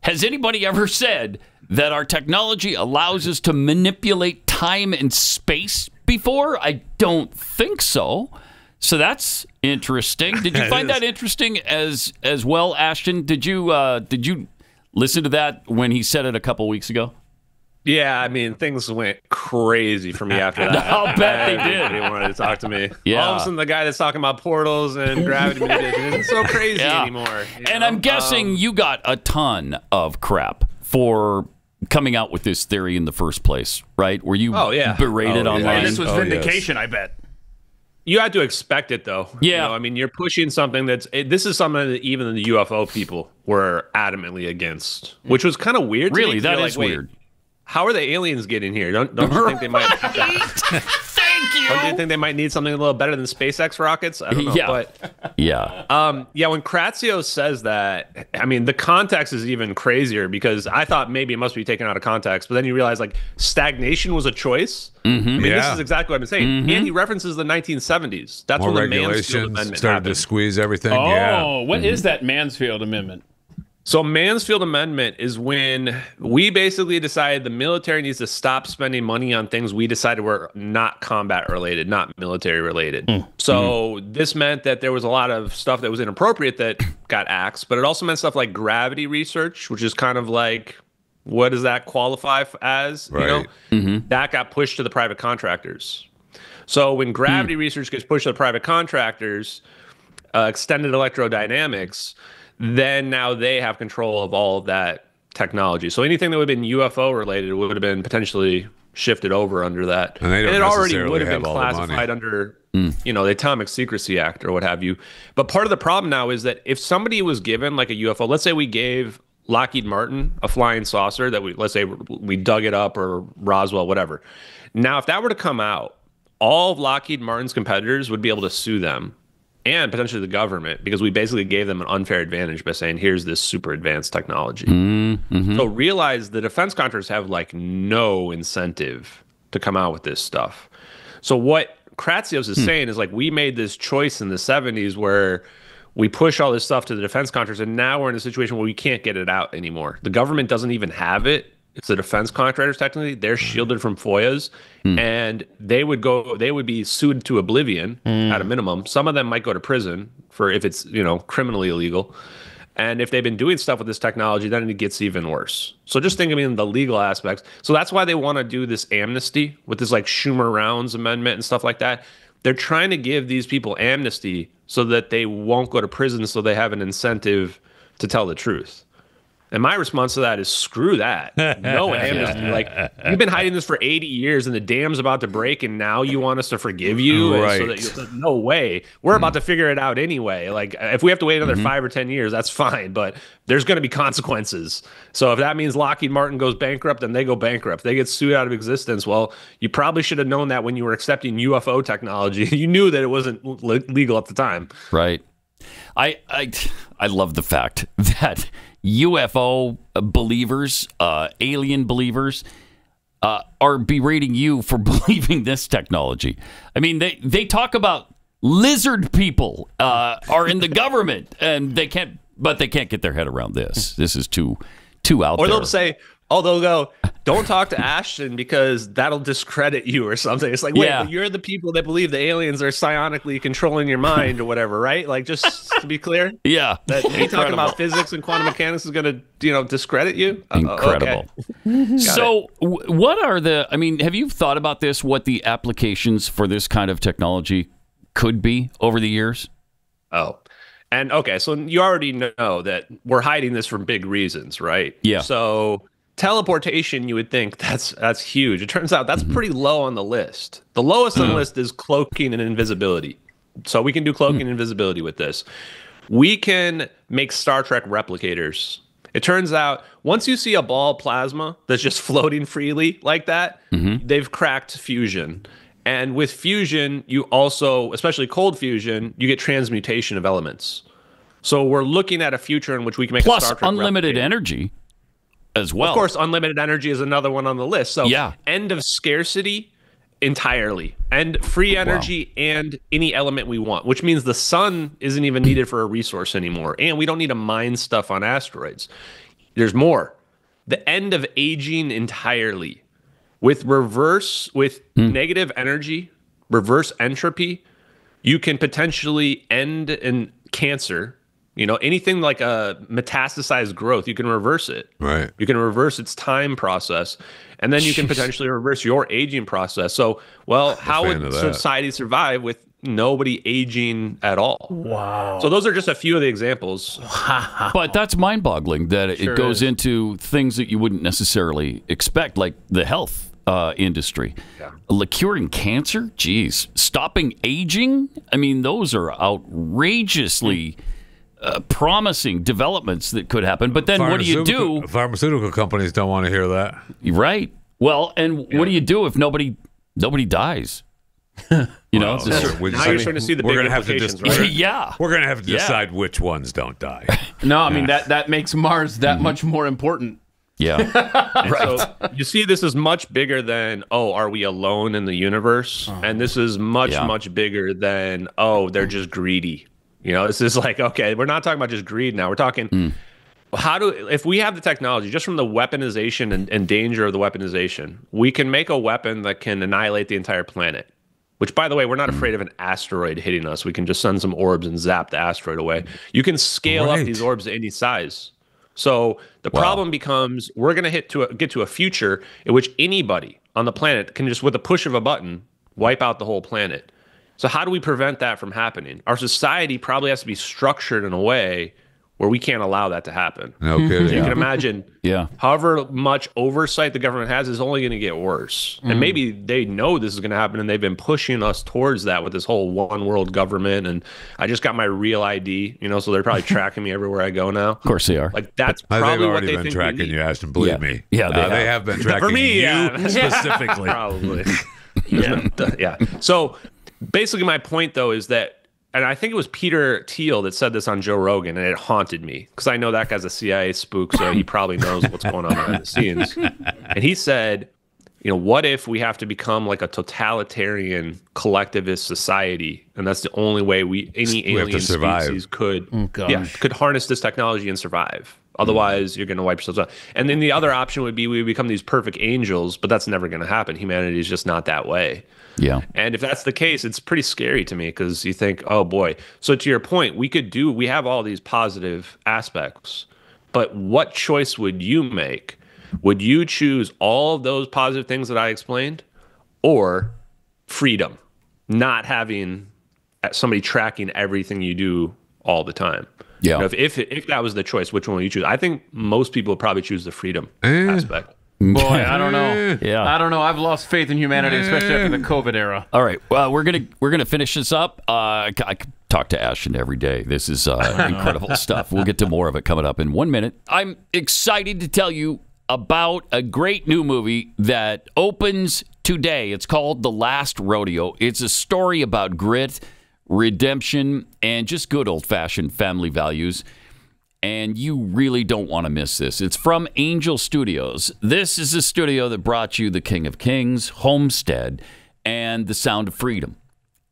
[SPEAKER 3] Has anybody ever said that our technology allows us to manipulate time and space before? I don't think so. So that's interesting. Did you find that interesting as well, Ashton? Did you listen to that when he said it a couple weeks ago?
[SPEAKER 5] Yeah, I mean, things went crazy for me after that.
[SPEAKER 3] I'll bet they did.
[SPEAKER 5] Everybody wanted to talk to me.
[SPEAKER 3] Yeah.
[SPEAKER 5] All of a sudden, the guy that's talking about portals and gravity manipulation isn't so crazy anymore.
[SPEAKER 3] And I'm guessing you got a ton of crap for coming out with this theory in the first place, right? Were you berated online?
[SPEAKER 6] This was vindication, I bet.
[SPEAKER 5] You had to expect it, though.
[SPEAKER 3] Yeah.
[SPEAKER 5] I mean, you're pushing something this is something that even the UFO people were adamantly against, which was kind of weird.
[SPEAKER 3] Really, that is weird.
[SPEAKER 5] How are the aliens getting here? Don't you think they might?
[SPEAKER 3] Thank you.
[SPEAKER 5] Don't you think they might need something a little better than SpaceX rockets? I don't know.
[SPEAKER 3] Yeah.
[SPEAKER 5] But,
[SPEAKER 3] when
[SPEAKER 5] Kratzios says that, I mean, the context is even crazier because I thought maybe it must be taken out of context, but then you realize like stagnation was a choice.
[SPEAKER 3] Mm-hmm.
[SPEAKER 5] I mean, this is exactly what I'm saying. Mm-hmm. And he references the 1970s. That's
[SPEAKER 4] when
[SPEAKER 5] the
[SPEAKER 4] regulation
[SPEAKER 5] Mansfield Amendment
[SPEAKER 4] started
[SPEAKER 5] happened.
[SPEAKER 4] to squeeze everything.
[SPEAKER 6] What is that Mansfield Amendment?
[SPEAKER 5] So Mansfield Amendment is when we basically decided the military needs to stop spending money on things we decided were not combat related, not military related. So this meant that there was a lot of stuff that was inappropriate that got axed, but it also meant stuff like gravity research, which is kind of like, what does that qualify as?
[SPEAKER 4] Right.
[SPEAKER 5] You know, that got pushed to the private contractors. So when gravity research gets pushed to the private contractors, extended electrodynamics, then now they have control of all of that technology. So anything that would have been UFO related would have been potentially shifted over under that.
[SPEAKER 4] And they don't
[SPEAKER 5] it already
[SPEAKER 4] necessarily
[SPEAKER 5] would have been
[SPEAKER 4] have all the
[SPEAKER 5] classified
[SPEAKER 4] money.
[SPEAKER 5] under, the Atomic Secrecy Act or what have you. But part of the problem now is that if somebody was given like a UFO, let's say we gave Lockheed Martin a flying saucer that let's say we dug it up or Roswell, whatever. Now, if that were to come out, all of Lockheed Martin's competitors would be able to sue them and potentially the government because we basically gave them an unfair advantage by saying, here's this super advanced technology. So realize the defense contractors have like no incentive to come out with this stuff. So what Kratzios is saying is like, we made this choice in the 70s where we push all this stuff to the defense contractors, and now we're in a situation where we can't get it out anymore. The government doesn't even have it. It's the defense contractors, technically. They're shielded from FOIAs, and they would be sued to oblivion at a minimum. Some of them might go to prison for if it's, criminally illegal. And if they've been doing stuff with this technology, then it gets even worse. So just think of it in the legal aspects. So that's why they want to do this amnesty with this like Schumer-Rounds amendment and stuff like that. They're trying to give these people amnesty so that they won't go to prison, so they have an incentive to tell the truth. And my response to that is screw that. No amnesty. Like, you've been hiding this for 80 years and the dam's about to break and now you want us to forgive you?
[SPEAKER 4] Right.
[SPEAKER 5] So that no way. We're about to figure it out anyway. Like, if we have to wait another 5 or 10 years, that's fine. But there's going to be consequences. So if that means Lockheed Martin goes bankrupt, then they go bankrupt. They get sued out of existence. Well, you probably should have known that when you were accepting UFO technology. You knew that it wasn't legal at the time.
[SPEAKER 3] Right. I love the fact that UFO believers, alien believers, are berating you for believing this technology. I mean, they talk about lizard people are in the government, and they can't get their head around this. This is too out there.
[SPEAKER 5] Or they'll say, they'll go, don't talk to Ashton because that'll discredit you or something. It's like, wait, but you're the people that believe the aliens are psionically controlling your mind or whatever, right? Like, just to be clear.
[SPEAKER 3] Yeah.
[SPEAKER 5] That me talking about physics and quantum mechanics is going to, discredit you?
[SPEAKER 3] Incredible.
[SPEAKER 5] Okay.
[SPEAKER 3] So what are have you thought about this, what the applications for this kind of technology could be over the years?
[SPEAKER 5] And okay, so you already know that we're hiding this for big reasons, right?
[SPEAKER 3] Yeah.
[SPEAKER 5] So teleportation, you would think that's huge. It turns out that's pretty low on the list. The lowest on the list is cloaking and invisibility. So we can do cloaking and invisibility with this. We can make Star Trek replicators. It turns out once you see a ball of plasma that's just floating freely like that, they've cracked fusion. And with fusion, you also, especially cold fusion, you get transmutation of elements. So we're looking at a future in which we can make a Star Trek
[SPEAKER 3] unlimited
[SPEAKER 5] replicator.
[SPEAKER 3] Energy as well.
[SPEAKER 5] Of course, unlimited energy is another one on the list. So end of scarcity entirely. And free energy and any element we want, which means the sun isn't even needed for a resource anymore. And we don't need to mine stuff on asteroids. There's more. The end of aging entirely. With negative energy, reverse entropy, you can potentially end in cancer. Anything like a metastasized growth, you can reverse it.
[SPEAKER 4] Right.
[SPEAKER 5] You can reverse its time process, and then you can potentially reverse your aging process. So, how would society survive with nobody aging at all?
[SPEAKER 6] Wow.
[SPEAKER 5] So those are just a few of the examples.
[SPEAKER 3] But that's mind-boggling that it goes into things that you wouldn't necessarily expect, like the health industry. Like curing cancer? Geez. Stopping aging? I mean, those are outrageously promising developments that could happen. But then what do you do?
[SPEAKER 4] Pharmaceutical companies don't want to hear that.
[SPEAKER 3] Right. Well, and what do you do if nobody dies?
[SPEAKER 5] Now you're starting to see the big implications, right?
[SPEAKER 3] Yeah.
[SPEAKER 4] We're going to have to decide which ones don't die.
[SPEAKER 6] No, I mean, that makes Mars that much more important.
[SPEAKER 3] Yeah.
[SPEAKER 5] Right. So you see, this is much bigger than, are we alone in the universe? And this is much bigger than, they're just greedy. This is like, okay, we're not talking about just greed now. We're talking if we have the technology, just from the weaponization and danger of the weaponization, we can make a weapon that can annihilate the entire planet. Which, by the way, we're not afraid of an asteroid hitting us. We can just send some orbs and zap the asteroid away. You can scale up these orbs to any size. So the problem becomes we're going to get to a future in which anybody on the planet can just, with a push of a button, wipe out the whole planet. So how do we prevent that from happening? Our society probably has to be structured in a way where we can't allow that to happen.
[SPEAKER 4] Okay.
[SPEAKER 5] So you can imagine however much oversight the government has is only going to get worse. And maybe they know this is going to happen and they've been pushing us towards that with this whole one world government. And I just got my real ID, so they're probably tracking me everywhere I go now.
[SPEAKER 3] Of course they are.
[SPEAKER 5] Like that's probably what they
[SPEAKER 4] been
[SPEAKER 5] think
[SPEAKER 4] tracking you, Ashton. Believe me.
[SPEAKER 3] Yeah,
[SPEAKER 4] they have been tracking
[SPEAKER 5] for me,
[SPEAKER 4] you specifically.
[SPEAKER 5] Probably. Yeah. So basically my point though is that, and I think it was Peter Thiel that said this on Joe Rogan, and it haunted me because I know that guy's a CIA spook, so he probably knows what's going on behind the scenes. And he said, what if we have to become like a totalitarian collectivist society, and that's the only way any alien species could harness this technology and survive. Otherwise, you're going to wipe yourselves out. And then the other option would be we become these perfect angels, but that's never going to happen. Humanity is just not that way.
[SPEAKER 3] Yeah.
[SPEAKER 5] And if that's the case, it's pretty scary to me because you think, oh boy. So to your point, we have all these positive aspects, but what choice would you make? Would you choose all of those positive things that I explained, or freedom, not having somebody tracking everything you do all the time?
[SPEAKER 3] Yeah.
[SPEAKER 5] If that was the choice, which one would you choose? I think most people would probably choose the freedom aspect.
[SPEAKER 6] Boy, I don't know. I don't know. I've lost faith in humanity, especially after the COVID era.
[SPEAKER 3] All right. Well, we're gonna finish this up. I talk to Ashton every day. This is incredible stuff. We'll get to more of it coming up in 1 minute. I'm excited to tell you about a great new movie that opens today. It's called The Last Rodeo. It's a story about grit, redemption, and just good old-fashioned family values. And you really don't want to miss this. It's from Angel Studios. This is a studio that brought you The King of Kings, Homestead, and The Sound of Freedom.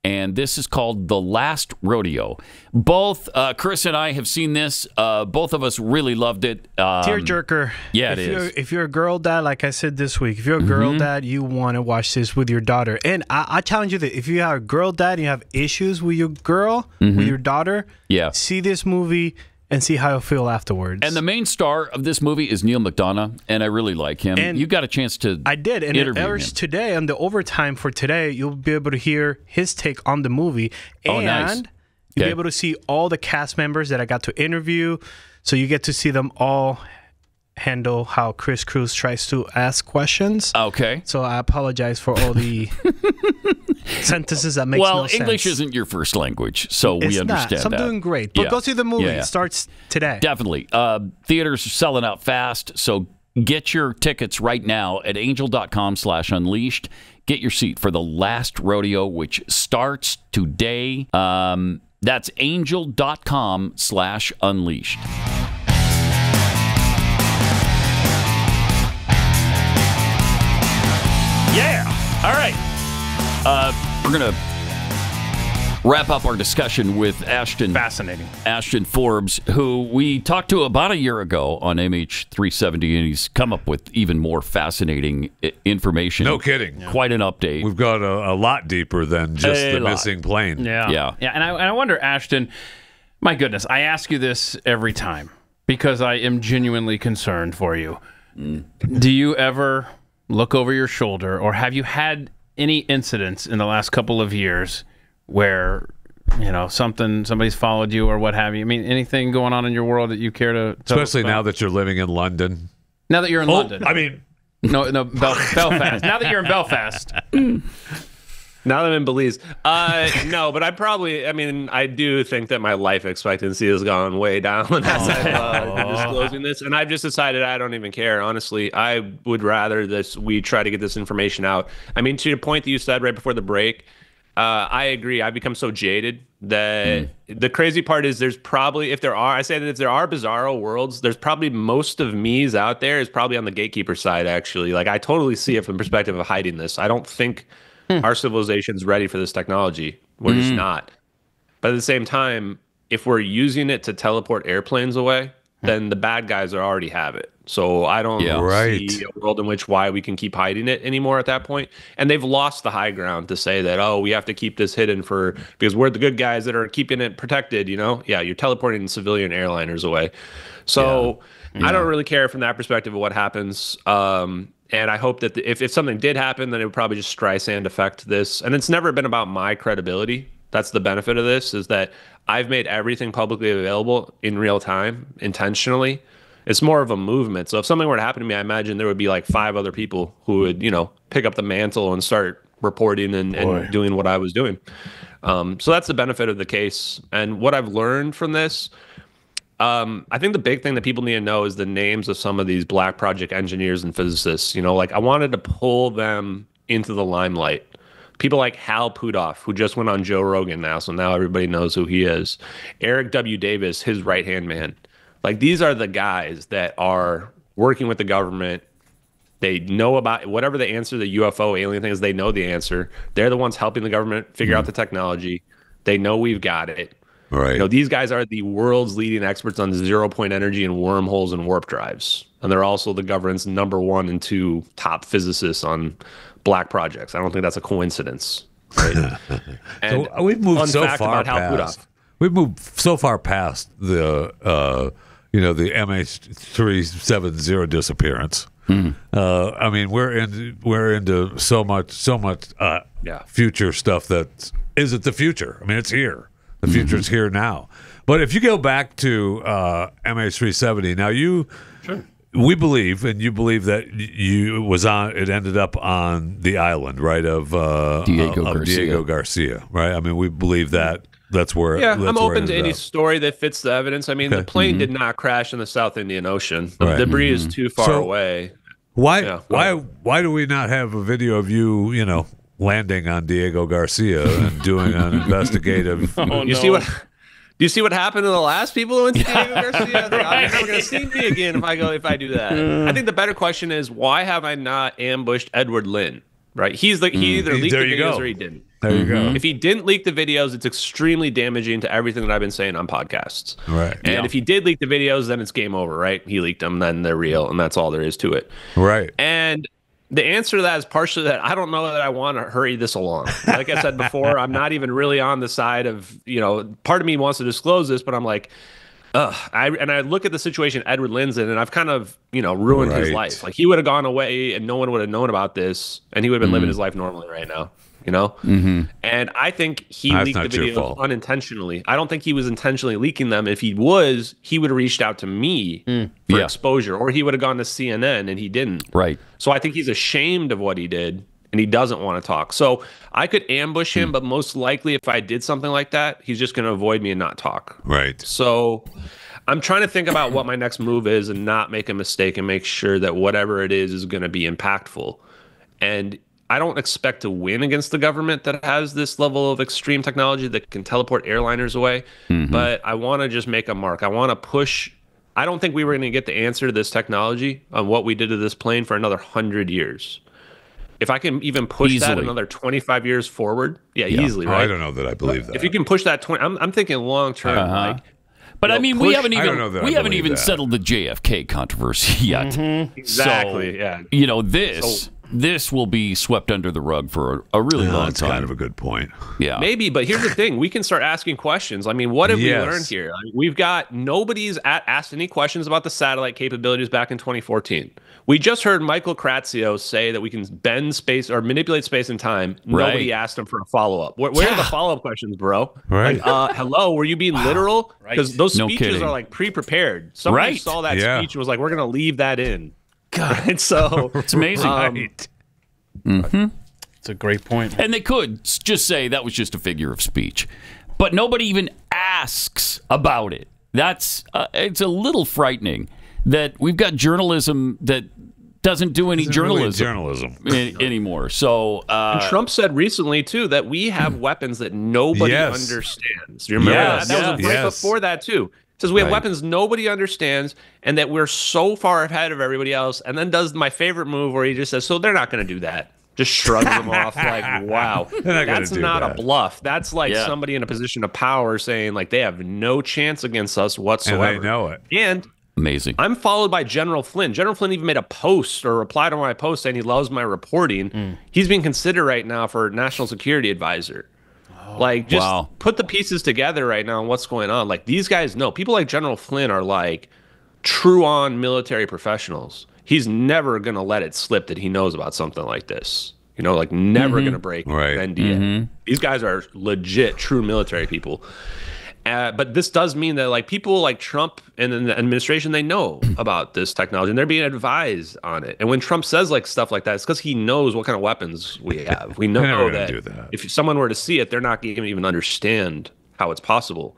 [SPEAKER 3] And this is called The Last Rodeo. Both Chris and I have seen this. Both of us really loved it.
[SPEAKER 11] Tearjerker.
[SPEAKER 3] Yeah, it is.
[SPEAKER 11] If you're a girl dad, like I said this week, if you're a girl dad, you want to watch this with your daughter. And I challenge you that if you have a girl dad and you have issues with your girl, with your daughter, see this movie and see how you feel afterwards.
[SPEAKER 3] And the main star of this movie is Neil McDonough, and I really like him. And you got a chance to
[SPEAKER 11] I did, and it airs today on the overtime for today. You'll be able to hear his take on the movie. And
[SPEAKER 3] nice.
[SPEAKER 11] You'll be able to see all the cast members that I got to interview. So you get to see them all handle how Chris Cruz tries to ask questions.
[SPEAKER 3] Okay.
[SPEAKER 11] So I apologize for all the sentences that makes no sense.
[SPEAKER 3] Well, English isn't your first language, so we understand
[SPEAKER 11] so I'm
[SPEAKER 3] that.
[SPEAKER 11] doing great. But go see the movie. It starts today.
[SPEAKER 3] Definitely. Theaters are selling out fast, so get your tickets right now at angel.com/unleashed. Get your seat for The Last Rodeo, which starts today. That's angel.com/unleashed. Yeah. All right. We're going to wrap up our discussion with Ashton.
[SPEAKER 6] Fascinating.
[SPEAKER 3] Ashton Forbes, who we talked to about a year ago on MH370, and he's come up with even more fascinating information.
[SPEAKER 4] No kidding.
[SPEAKER 3] Quite an update.
[SPEAKER 4] We've got a lot deeper than just the missing plane.
[SPEAKER 6] Yeah. And I wonder, Ashton, my goodness, I ask you this every time because I am genuinely concerned for you. Do you ever look over your shoulder, or have you had any incidents in the last couple of years where, somebody's followed you or what have you? I mean, anything going on in your world that you care to tell us
[SPEAKER 4] Especially
[SPEAKER 6] about?
[SPEAKER 4] now that you're living in London.
[SPEAKER 6] Now that you're in London.
[SPEAKER 4] I mean...
[SPEAKER 6] No, Belfast. Now that you're in Belfast.
[SPEAKER 5] Now that I'm in Belize. No, but I do think that my life expectancy has gone way down as I'm disclosing this. And I've just decided I don't even care. Honestly, I would rather we try to get this information out. I mean, to your point that you said right before the break, I agree. I've become so jaded that the crazy part is there's probably, if there are bizarro worlds, there's probably most of me's out there is probably on the gatekeeper side, actually. Like, I totally see it from the perspective of hiding this. I don't think our civilization's ready for this technology. We're just not. But at the same time, if we're using it to teleport airplanes away, then the bad guys already have it. So I don't see a world in which we can keep hiding it anymore at that point. And they've lost the high ground to say that, we have to keep this hidden because we're the good guys that are keeping it protected, Yeah, you're teleporting civilian airliners away. So I don't really care from that perspective of what happens. And I hope that if something did happen, then it would probably just Streisand affect this. And it's never been about my credibility. That's the benefit of this, is that I've made everything publicly available in real time, intentionally. It's more of a movement. So if something were to happen to me, I imagine there would be like 5 other people who would, pick up the mantle and start reporting and doing what I was doing. So that's the benefit of the case. And what I've learned from this, I think the big thing that people need to know is the names of some of these Black Project engineers and physicists. I wanted to pull them into the limelight. People like Hal Puthoff, who just went on Joe Rogan now, so now everybody knows who he is. Eric W. Davis, his right-hand man. Like, these are the guys that are working with the government. They know about whatever the answer, the UFO alien thing is, they know the answer. They're the ones helping the government figure out the technology. They know we've got it.
[SPEAKER 4] Right.
[SPEAKER 5] These guys are the world's leading experts on zero-point energy and wormholes and warp drives. And they're also the government's number 1 and 2 top physicists on Black projects. I don't think that's a coincidence. Right? And
[SPEAKER 4] so we've moved so far
[SPEAKER 5] past.
[SPEAKER 4] We've moved so far past the the MH370 disappearance. I mean, we're into so much future stuff that isn't the future. I mean, it's here. The future's here now. But if you go back to MH370, now we believe, and you believe that it ended up on the island, right, of Diego Garcia, right? I mean, we believe that that's where.
[SPEAKER 5] Yeah, I'm open to any story that fits the evidence. I mean, the plane did not crash in the South Indian Ocean. The debris is too far away.
[SPEAKER 4] Why do we not have a video of you, landing on Diego Garcia and doing an investigative?
[SPEAKER 5] Do you see what happened to the last people who went to Diego Garcia? You're never going to see me again if I do that. I think the better question is, why have I not ambushed Edward Lynn? Right? He either leaked the videos or he didn't.
[SPEAKER 4] There you go.
[SPEAKER 5] If he didn't leak the videos, it's extremely damaging to everything that I've been saying on podcasts.
[SPEAKER 4] Right.
[SPEAKER 5] And if he did leak the videos, then it's game over, right? He leaked them, then they're real, and that's all there is to it.
[SPEAKER 4] Right.
[SPEAKER 5] And the answer to that is partially that I don't know that I want to hurry this along. Like I said before, I'm not even really on the side of, part of me wants to disclose this, but I'm like, I look at the situation Edward Lynn's in, and I've kind of, ruined his life. Like, he would have gone away and no one would have known about this, and he would have been living his life normally right now. And I think he leaked the videos unintentionally. I don't think he was intentionally leaking them. If he was, he would have reached out to me for exposure, or he would have gone to CNN, and he didn't.
[SPEAKER 3] Right.
[SPEAKER 5] So I think he's ashamed of what he did, and he doesn't want to talk. So I could ambush him, but most likely if I did something like that, he's just going to avoid me and not talk.
[SPEAKER 4] Right.
[SPEAKER 5] So I'm trying to think about what my next move is and not make a mistake and make sure that whatever it is going to be impactful. And I don't expect to win against the government that has this level of extreme technology that can teleport airliners away. But I want to just make a mark. I want to push. I don't think we were going to get the answer to this technology on what we did to this plane for another 100 years. If I can even push that another 25 years forward, easily, right?
[SPEAKER 4] I don't know that I believe that.
[SPEAKER 5] If you can push that 20, I'm thinking long term, like.
[SPEAKER 3] But I mean, we haven't even settled the JFK controversy yet.
[SPEAKER 5] Exactly.
[SPEAKER 3] So, this will be swept under the rug for a really long time.
[SPEAKER 4] That's kind of a good point.
[SPEAKER 3] Yeah.
[SPEAKER 5] Maybe, but here's the thing. We can start asking questions. I mean, what have we learned here? We've got nobody's asked any questions about the satellite capabilities back in 2014. We just heard Michael Kratzios say that we can bend space or manipulate space and time. Nobody asked him for a follow-up. Where are the follow-up questions, bro?
[SPEAKER 4] Right.
[SPEAKER 5] Like, hello, were you being literal? Because those speeches are like pre-prepared. Somebody saw that speech and was like, we're going to leave that in.
[SPEAKER 3] God.
[SPEAKER 5] Right? So
[SPEAKER 3] it's amazing.
[SPEAKER 6] It's a great point.
[SPEAKER 3] And they could just say that was just a figure of speech. But nobody even asks about it. That's it's a little frightening that we've got journalism that doesn't do any journalism anymore. So
[SPEAKER 5] and Trump said recently too that we have weapons that nobody understands. You remember that? That was right before that too. Says we have weapons nobody understands, and that we're so far ahead of everybody else. And then does my favorite move where he just says, "So they're not going to do that." Just shrugs them off like, "Wow, that's not a bluff. That's like somebody in a position of power saying like they have no chance against us whatsoever."
[SPEAKER 4] And they know it.
[SPEAKER 5] And
[SPEAKER 3] amazing.
[SPEAKER 5] I'm followed by General Flynn. General Flynn even made a post or replied to my post saying he loves my reporting. He's being considered right now for National Security Advisor. Like, just put the pieces together right now on what's going on. Like, these guys know. People like General Flynn are like true-on military professionals. He's never going to let it slip that he knows about something like this. You know, like never going to break the NDA. These guys are legit, true military people. But this does mean that like people like Trump and the administration, they know about this technology and they're being advised on it. And when Trump says like stuff like that, it's because he knows what kind of weapons we have. We know that if someone were to see it, they're not going to even understand how it's possible.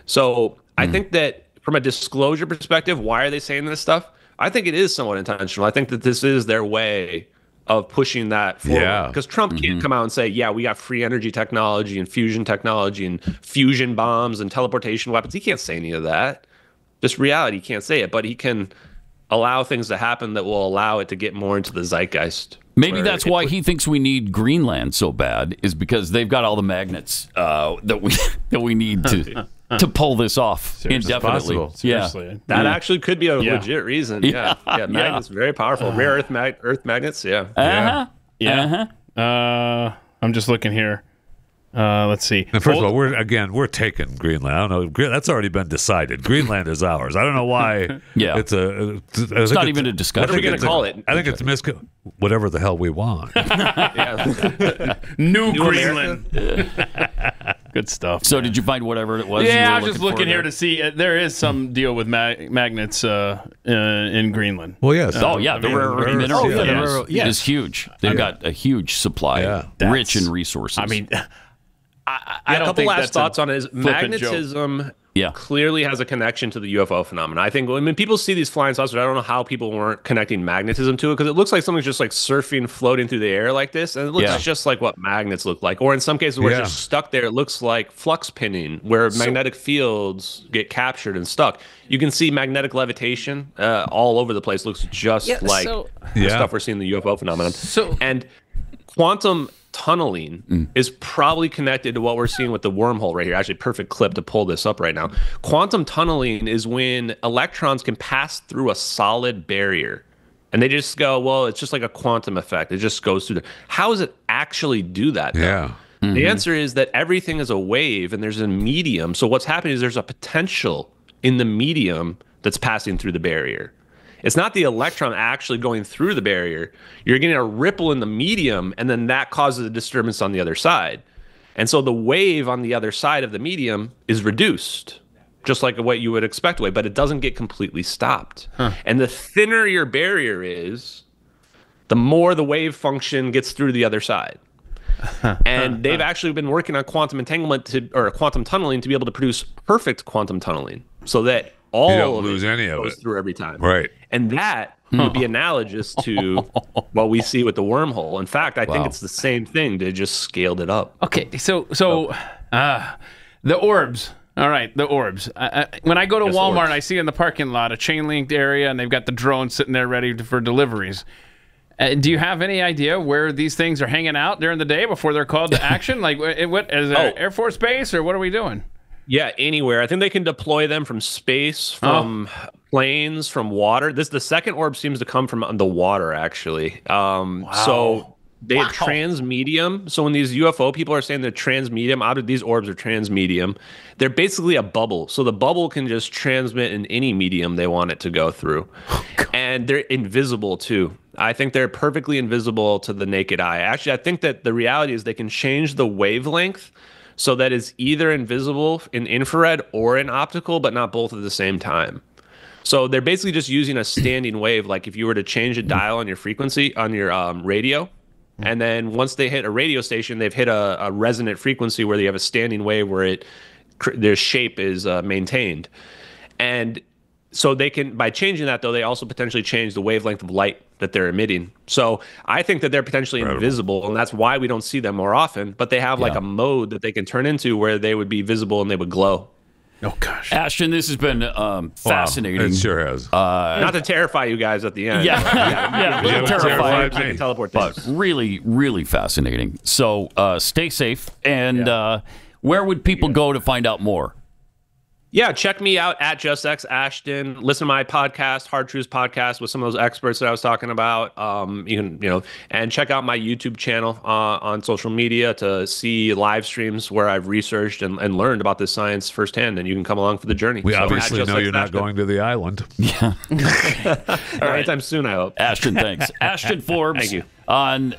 [SPEAKER 5] So I think that from a disclosure perspective, why are they saying this stuff? I think it is somewhat intentional. I think that this is their way of pushing that forward. Because Trump can't come out and say, we got free energy technology and fusion technology and fusion bombs and teleportation weapons. He can't say any of that. Just reality, he can't say it. But he can allow things to happen that will allow it to get more into the zeitgeist.
[SPEAKER 3] Maybe that's why he thinks we need Greenland so bad, is because they've got all the magnets that we need to pull this off indefinitely.
[SPEAKER 6] Seriously.
[SPEAKER 5] That actually could be a legit reason. Magnets, very powerful. Rare earth magnets,
[SPEAKER 6] I'm just looking here. Let's see.
[SPEAKER 4] And first of all, we're taking Greenland. I don't know. That's already been decided. Greenland is ours. I don't know why.
[SPEAKER 3] It's not even a discussion.
[SPEAKER 5] What are we going to call it?
[SPEAKER 4] I think it's whatever the hell we want.
[SPEAKER 6] New Greenland. Good stuff.
[SPEAKER 3] So did you find whatever it was?
[SPEAKER 6] Yeah, I was just looking here to see. There is some deal with magnets in Greenland.
[SPEAKER 4] Well, yes.
[SPEAKER 3] The rare earth mineral is huge. They've got a huge supply, rich in resources.
[SPEAKER 6] I mean,
[SPEAKER 5] I don't think last thoughts on it is magnetism clearly has a connection to the UFO phenomenon. I think when people see these flying saucers, I don't know how people weren't connecting magnetism to it, because it looks like something's just like surfing, floating through the air like this, and it looks just like what magnets look like. Or in some cases where it's just stuck there, it looks like flux pinning, where magnetic fields get captured and stuck. You can see magnetic levitation all over the place. Looks just like the stuff we're seeing in the UFO phenomenon. And quantum tunneling is probably connected to what we're seeing with the wormhole right here. Actually, perfect clip to pull this up right now. Quantum tunneling is when electrons can pass through a solid barrier. And they just go, well, it's just like a quantum effect. It just goes through. How does it actually do that, though? The answer is that everything is a wave and there's a medium. So what's happening is there's a potential in the medium that's passing through the barrier. It's not the electron actually going through the barrier. You're getting a ripple in the medium, and then that causes a disturbance on the other side. And so the wave on the other side of the medium is reduced, just like what you would expect away, but it doesn't get completely stopped. And the thinner your barrier is, the more the wave function gets through the other side. And they've actually been working on quantum entanglement or quantum tunneling to be able to produce perfect quantum tunneling, so that all
[SPEAKER 4] you don't
[SPEAKER 5] of
[SPEAKER 4] lose
[SPEAKER 5] it
[SPEAKER 4] any of
[SPEAKER 5] goes
[SPEAKER 4] it
[SPEAKER 5] through every time.
[SPEAKER 4] Right.
[SPEAKER 5] And that would be analogous to what we see with the wormhole. In fact, I think it's the same thing. They just scaled it up.
[SPEAKER 6] Okay, so the orbs. All right, the orbs. When I go to Walmart, I see in the parking lot a chain-linked area, and they've got the drone sitting there ready for deliveries. Do you have any idea where these things are hanging out during the day before they're called to action? Like, what is it, Air Force Base, or what are we doing?
[SPEAKER 5] Yeah, anywhere. I think they can deploy them from space, from planes, from water. The second orb seems to come from the water, actually. So they have transmedium. So when these UFO people are saying they're transmedium, these orbs are transmedium. They're basically a bubble. So the bubble can just transmit in any medium they want it to go through. And they're invisible, too. I think they're perfectly invisible to the naked eye. Actually, I think that the reality is they can change the wavelength so that it's either invisible in infrared or in optical, but not both at the same time. So they're basically just using a standing wave. Like if you were to change a dial on your frequency, on your radio, and then once they hit a radio station, they've hit a resonant frequency where they have a standing wave where their shape is maintained. And so they can, by changing that, though, they also potentially change the wavelength of light that they're emitting. So I think that they're potentially invisible, and that's why we don't see them more often. But they have like a mode that they can turn into where they would be visible and they would glow.
[SPEAKER 6] Oh, gosh.
[SPEAKER 3] Ashton, this has been fascinating.
[SPEAKER 4] It sure has.
[SPEAKER 5] Not to terrify you guys at the end.
[SPEAKER 3] Terrifying.
[SPEAKER 5] I can teleport
[SPEAKER 3] but
[SPEAKER 5] things.
[SPEAKER 3] Really, really fascinating. So stay safe. And where would people go to find out more?
[SPEAKER 5] Yeah, check me out at JustXAshton. Listen to my podcast, Hard Truths Podcast, with some of those experts that I was talking about. You can, and check out my YouTube channel on social media to see live streams where I've researched and learned about this science firsthand, and you can come along for the journey.
[SPEAKER 4] We obviously know you're not going to the island.
[SPEAKER 3] Yeah.
[SPEAKER 5] All right. Anytime soon, I hope.
[SPEAKER 3] Ashton, thanks. Ashton Forbes.
[SPEAKER 5] Thank you.
[SPEAKER 3] On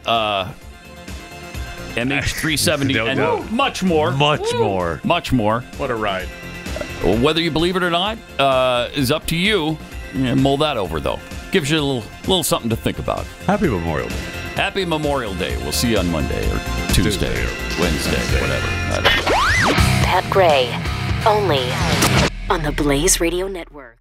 [SPEAKER 3] MH370 and much more. Much more.
[SPEAKER 6] What a ride.
[SPEAKER 3] Whether you believe it or not is up to you. Mull that over, though. Gives you a little something to think about.
[SPEAKER 4] Happy Memorial Day.
[SPEAKER 3] Happy Memorial Day. We'll see you on Monday or Tuesday or Wednesday, whatever.
[SPEAKER 1] Pat Gray, only on the Blaze Radio Network.